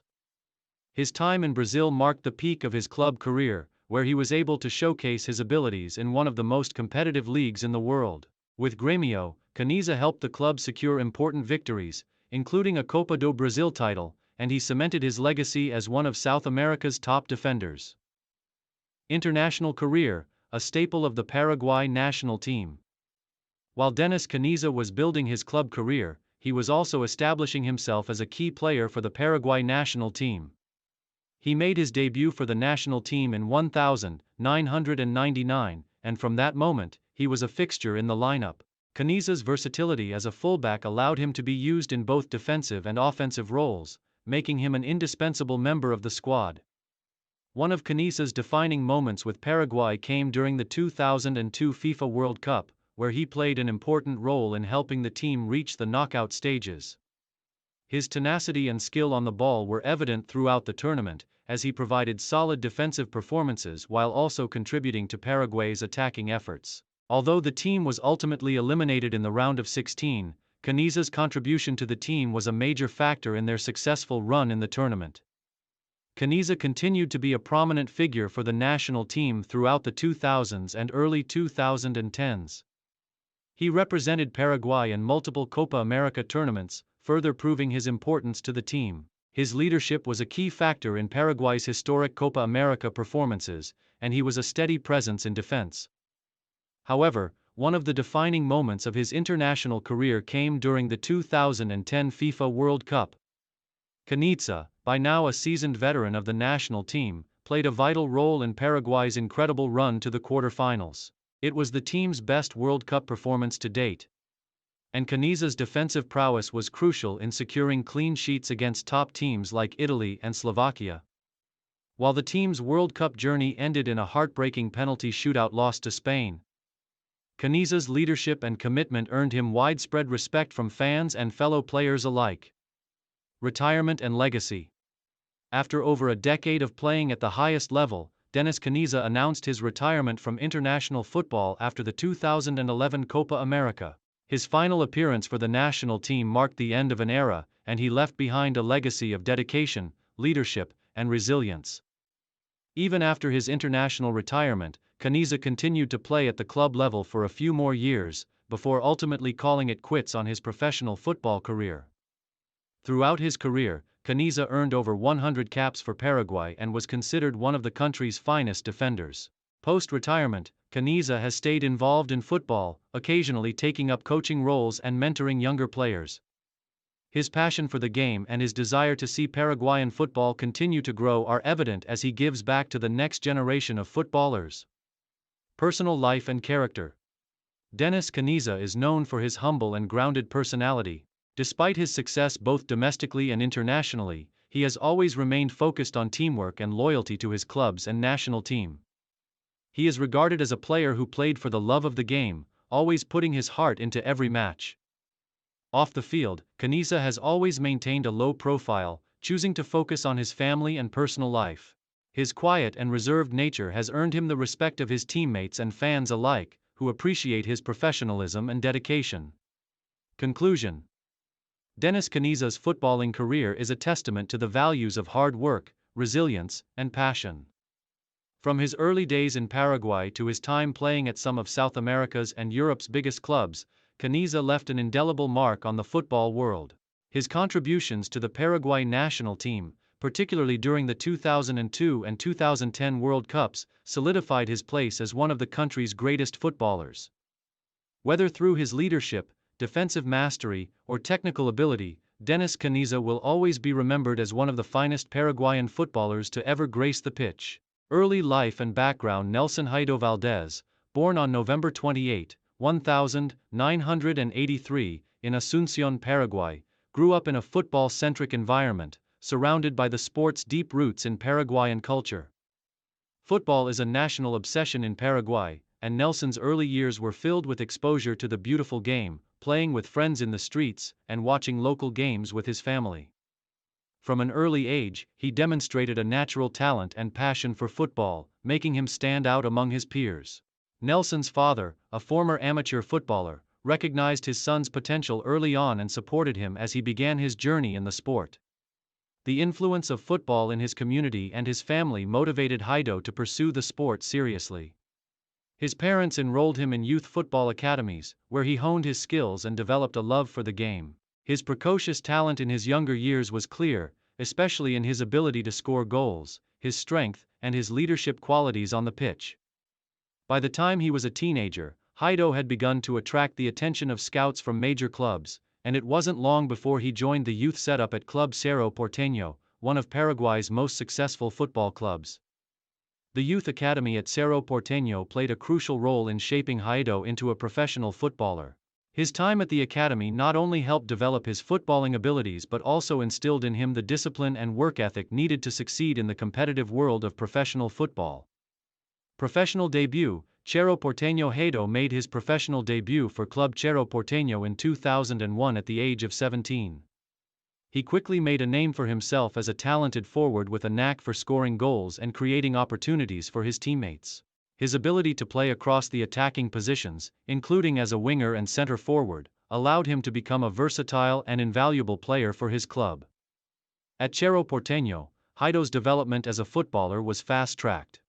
His time in Brazil marked the peak of his club career, where he was able to showcase his abilities in one of the most competitive leagues in the world. With Grêmio, Caniza helped the club secure important victories, including a Copa do Brasil title, and he cemented his legacy as one of South America's top defenders. International career, a staple of the Paraguay national team. While Dennis Caniza was building his club career, he was also establishing himself as a key player for the Paraguay national team. He made his debut for the national team in 1999, and from that moment, he was a fixture in the lineup. Caniza's versatility as a fullback allowed him to be used in both defensive and offensive roles, making him an indispensable member of the squad. One of Caniza's defining moments with Paraguay came during the 2002 FIFA World Cup, where he played an important role in helping the team reach the knockout stages. His tenacity and skill on the ball were evident throughout the tournament, as he provided solid defensive performances while also contributing to Paraguay's attacking efforts. Although the team was ultimately eliminated in the round of 16, Caniza's contribution to the team was a major factor in their successful run in the tournament. Caniza continued to be a prominent figure for the national team throughout the 2000s and early 2010s. He represented Paraguay in multiple Copa America tournaments, further proving his importance to the team. His leadership was a key factor in Paraguay's historic Copa America performances, and he was a steady presence in defense. However, one of the defining moments of his international career came during the 2010 FIFA World Cup. Caniza, by now a seasoned veteran of the national team, played a vital role in Paraguay's incredible run to the quarterfinals. It was the team's best World Cup performance to date. And Caniza's defensive prowess was crucial in securing clean sheets against top teams like Italy and Slovakia. While the team's World Cup journey ended in a heartbreaking penalty shootout loss to Spain, Caniza's leadership and commitment earned him widespread respect from fans and fellow players alike. Retirement and legacy. After over a decade of playing at the highest level, Dennis Caniza announced his retirement from international football after the 2011 Copa America. His final appearance for the national team marked the end of an era, and he left behind a legacy of dedication, leadership, and resilience. Even after his international retirement, Caniza continued to play at the club level for a few more years, before ultimately calling it quits on his professional football career. Throughout his career, Caniza earned over 100 caps for Paraguay and was considered one of the country's finest defenders. Post-retirement, Caniza has stayed involved in football, occasionally taking up coaching roles and mentoring younger players. His passion for the game and his desire to see Paraguayan football continue to grow are evident as he gives back to the next generation of footballers. Personal life and character. Dennis Caniza is known for his humble and grounded personality. Despite his success both domestically and internationally, he has always remained focused on teamwork and loyalty to his clubs and national team. He is regarded as a player who played for the love of the game, always putting his heart into every match. Off the field, Caniza has always maintained a low profile, choosing to focus on his family and personal life. His quiet and reserved nature has earned him the respect of his teammates and fans alike, who appreciate his professionalism and dedication. Conclusion. Dennis Caniza's footballing career is a testament to the values of hard work, resilience, and passion. From his early days in Paraguay to his time playing at some of South America's and Europe's biggest clubs, Caniza left an indelible mark on the football world. His contributions to the Paraguay national team, particularly during the 2002 and 2010 World Cups, solidified his place as one of the country's greatest footballers. Whether through his leadership, defensive mastery, or technical ability, Dennis Caniza will always be remembered as one of the finest Paraguayan footballers to ever grace the pitch. Early life and background. Nelson Haido Valdez, born on November 28, 1983, in Asunción, Paraguay, grew up in a football-centric environment, surrounded by the sport's deep roots in Paraguayan culture. Football is a national obsession in Paraguay, and Nelson's early years were filled with exposure to the beautiful game, playing with friends in the streets, and watching local games with his family. From an early age, he demonstrated a natural talent and passion for football, making him stand out among his peers. Nelson's father, a former amateur footballer, recognized his son's potential early on and supported him as he began his journey in the sport. The influence of football in his community and his family motivated Haido to pursue the sport seriously. His parents enrolled him in youth football academies, where he honed his skills and developed a love for the game. His precocious talent in his younger years was clear, especially in his ability to score goals, his strength, and his leadership qualities on the pitch. By the time he was a teenager, Haido had begun to attract the attention of scouts from major clubs, and it wasn't long before he joined the youth setup at Club Cerro Porteño, one of Paraguay's most successful football clubs. The youth academy at Cerro Porteño played a crucial role in shaping Haido into a professional footballer. His time at the academy not only helped develop his footballing abilities but also instilled in him the discipline and work ethic needed to succeed in the competitive world of professional football. Professional debut. Cerro Porteño. Haido made his professional debut for Club Cerro Porteño in 2001 at the age of 17. He quickly made a name for himself as a talented forward with a knack for scoring goals and creating opportunities for his teammates. His ability to play across the attacking positions, including as a winger and center forward, allowed him to become a versatile and invaluable player for his club. At Cerro Porteño, Haido's development as a footballer was fast-tracked.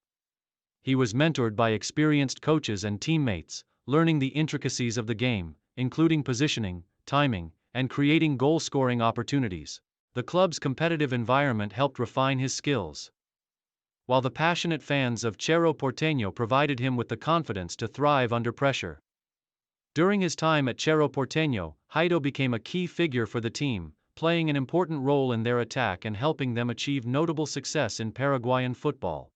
He was mentored by experienced coaches and teammates, learning the intricacies of the game, including positioning, timing, and creating goal-scoring opportunities. The club's competitive environment helped refine his skills, while the passionate fans of Cerro Porteño provided him with the confidence to thrive under pressure. During his time at Cerro Porteño, Haido became a key figure for the team, playing an important role in their attack and helping them achieve notable success in Paraguayan football.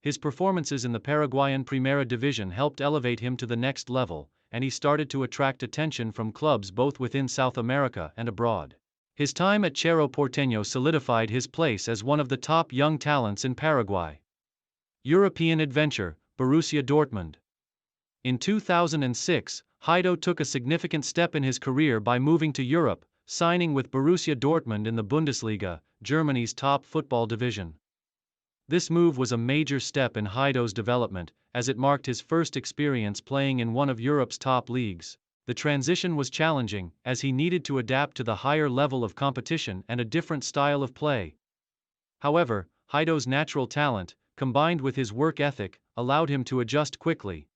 His performances in the Paraguayan Primera Division helped elevate him to the next level, and he started to attract attention from clubs both within South America and abroad. His time at Cerro Porteño solidified his place as one of the top young talents in Paraguay. European adventure, Borussia Dortmund. In 2006, Haido took a significant step in his career by moving to Europe, signing with Borussia Dortmund in the Bundesliga, Germany's top football division. This move was a major step in Haido's development, as it marked his first experience playing in one of Europe's top leagues. The transition was challenging, as he needed to adapt to the higher level of competition and a different style of play. However, Haido's natural talent, combined with his work ethic, allowed him to adjust quickly.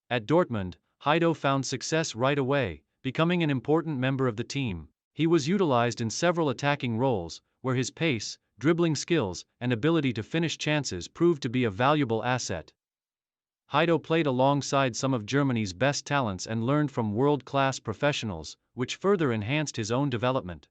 At Dortmund, Haido found success right away, becoming an important member of the team. He was utilized in several attacking roles, where his pace, dribbling skills, and ability to finish chances proved to be a valuable asset. Haido played alongside some of Germany's best talents and learned from world-class professionals, which further enhanced his own development.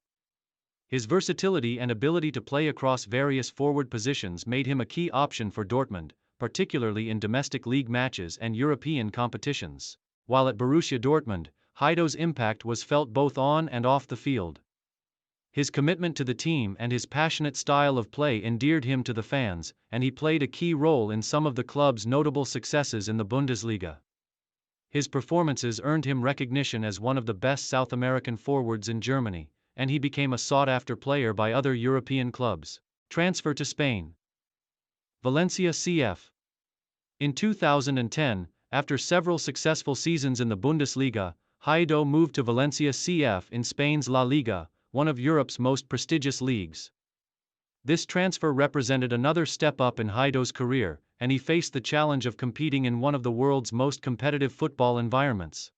His versatility and ability to play across various forward positions made him a key option for Dortmund, particularly in domestic league matches and European competitions. While at Borussia Dortmund, Haido's impact was felt both on and off the field. His commitment to the team and his passionate style of play endeared him to the fans, and he played a key role in some of the club's notable successes in the Bundesliga. His performances earned him recognition as one of the best South American forwards in Germany, and he became a sought-after player by other European clubs. Transfer to Spain. Valencia CF. In 2010, after several successful seasons in the Bundesliga, Haido moved to Valencia CF in Spain's La Liga, one of Europe's most prestigious leagues. This transfer represented another step up in Haido's career, and he faced the challenge of competing in one of the world's most competitive football environments.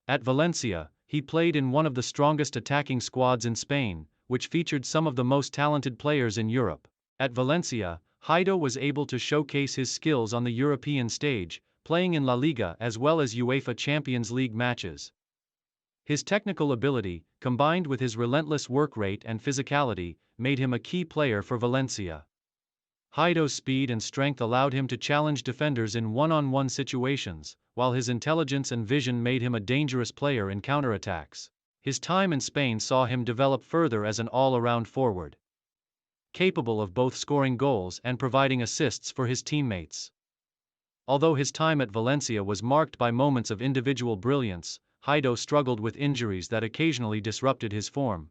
At Valencia, he played in one of the strongest attacking squads in Spain, which featured some of the most talented players in Europe. At Valencia, Haido was able to showcase his skills on the European stage, playing in La Liga as well as UEFA Champions League matches. His technical ability, combined with his relentless work rate and physicality, made him a key player for Valencia. Haido's speed and strength allowed him to challenge defenders in one-on-one situations, while his intelligence and vision made him a dangerous player in counterattacks. His time in Spain saw him develop further as an all-around forward, capable of both scoring goals and providing assists for his teammates. Although his time at Valencia was marked by moments of individual brilliance, Haido struggled with injuries that occasionally disrupted his form.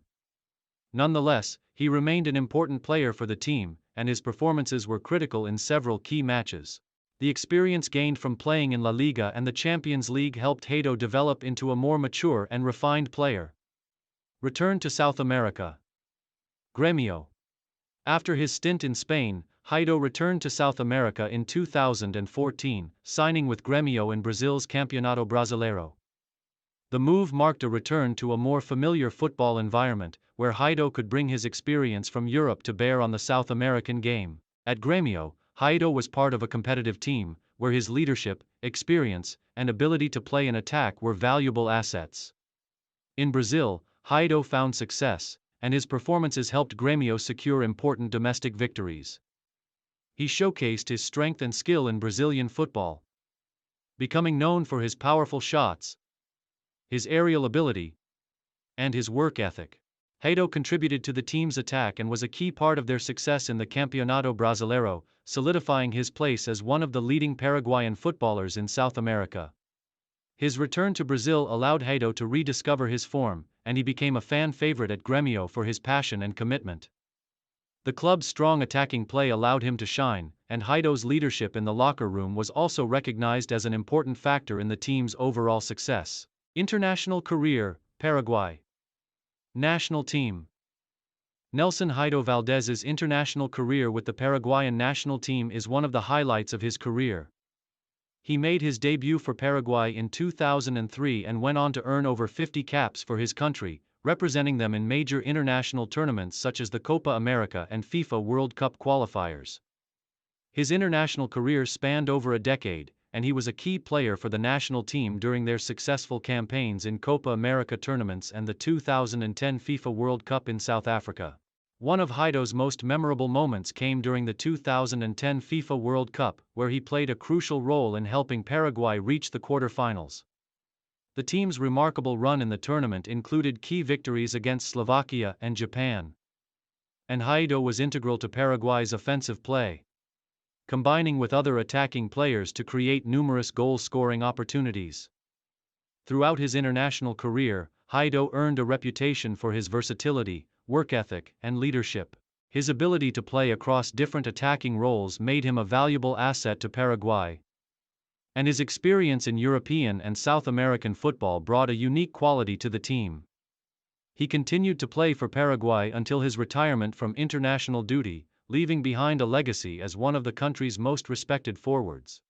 Nonetheless, he remained an important player for the team, and his performances were critical in several key matches. The experience gained from playing in La Liga and the Champions League helped Haido develop into a more mature and refined player. Return to South America. Grêmio. After his stint in Spain, Haido returned to South America in 2014, signing with Grêmio in Brazil's Campeonato Brasileiro. The move marked a return to a more familiar football environment, where Haido could bring his experience from Europe to bear on the South American game. At Grêmio, Haido was part of a competitive team, where his leadership, experience, and ability to play in attack were valuable assets. In Brazil, Haido found success, and his performances helped Grêmio secure important domestic victories. He showcased his strength and skill in Brazilian football, becoming known for his powerful shots, his aerial ability, and his work ethic. Haido contributed to the team's attack and was a key part of their success in the Campeonato Brasileiro, solidifying his place as one of the leading Paraguayan footballers in South America. His return to Brazil allowed Haido to rediscover his form, and he became a fan favorite at Grêmio for his passion and commitment. The club's strong attacking play allowed him to shine, and Haido's leadership in the locker room was also recognized as an important factor in the team's overall success. International career, Paraguay. National team. Nelson Haido Valdez's international career with the Paraguayan national team is one of the highlights of his career. He made his debut for Paraguay in 2003 and went on to earn over 50 caps for his country, representing them in major international tournaments such as the Copa America and FIFA World Cup qualifiers. His international career spanned over a decade, and he was a key player for the national team during their successful campaigns in Copa America tournaments and the 2010 FIFA World Cup in South Africa. One of Haido's most memorable moments came during the 2010 FIFA World Cup, where he played a crucial role in helping Paraguay reach the quarter-finals. The team's remarkable run in the tournament included key victories against Slovakia and Japan. And Haido was integral to Paraguay's offensive play, combining with other attacking players to create numerous goal-scoring opportunities. Throughout his international career, Haido earned a reputation for his versatility, work ethic, and leadership. His ability to play across different attacking roles made him a valuable asset to Paraguay. And his experience in European and South American football brought a unique quality to the team. He continued to play for Paraguay until his retirement from international duty, leaving behind a legacy as one of the country's most respected forwards.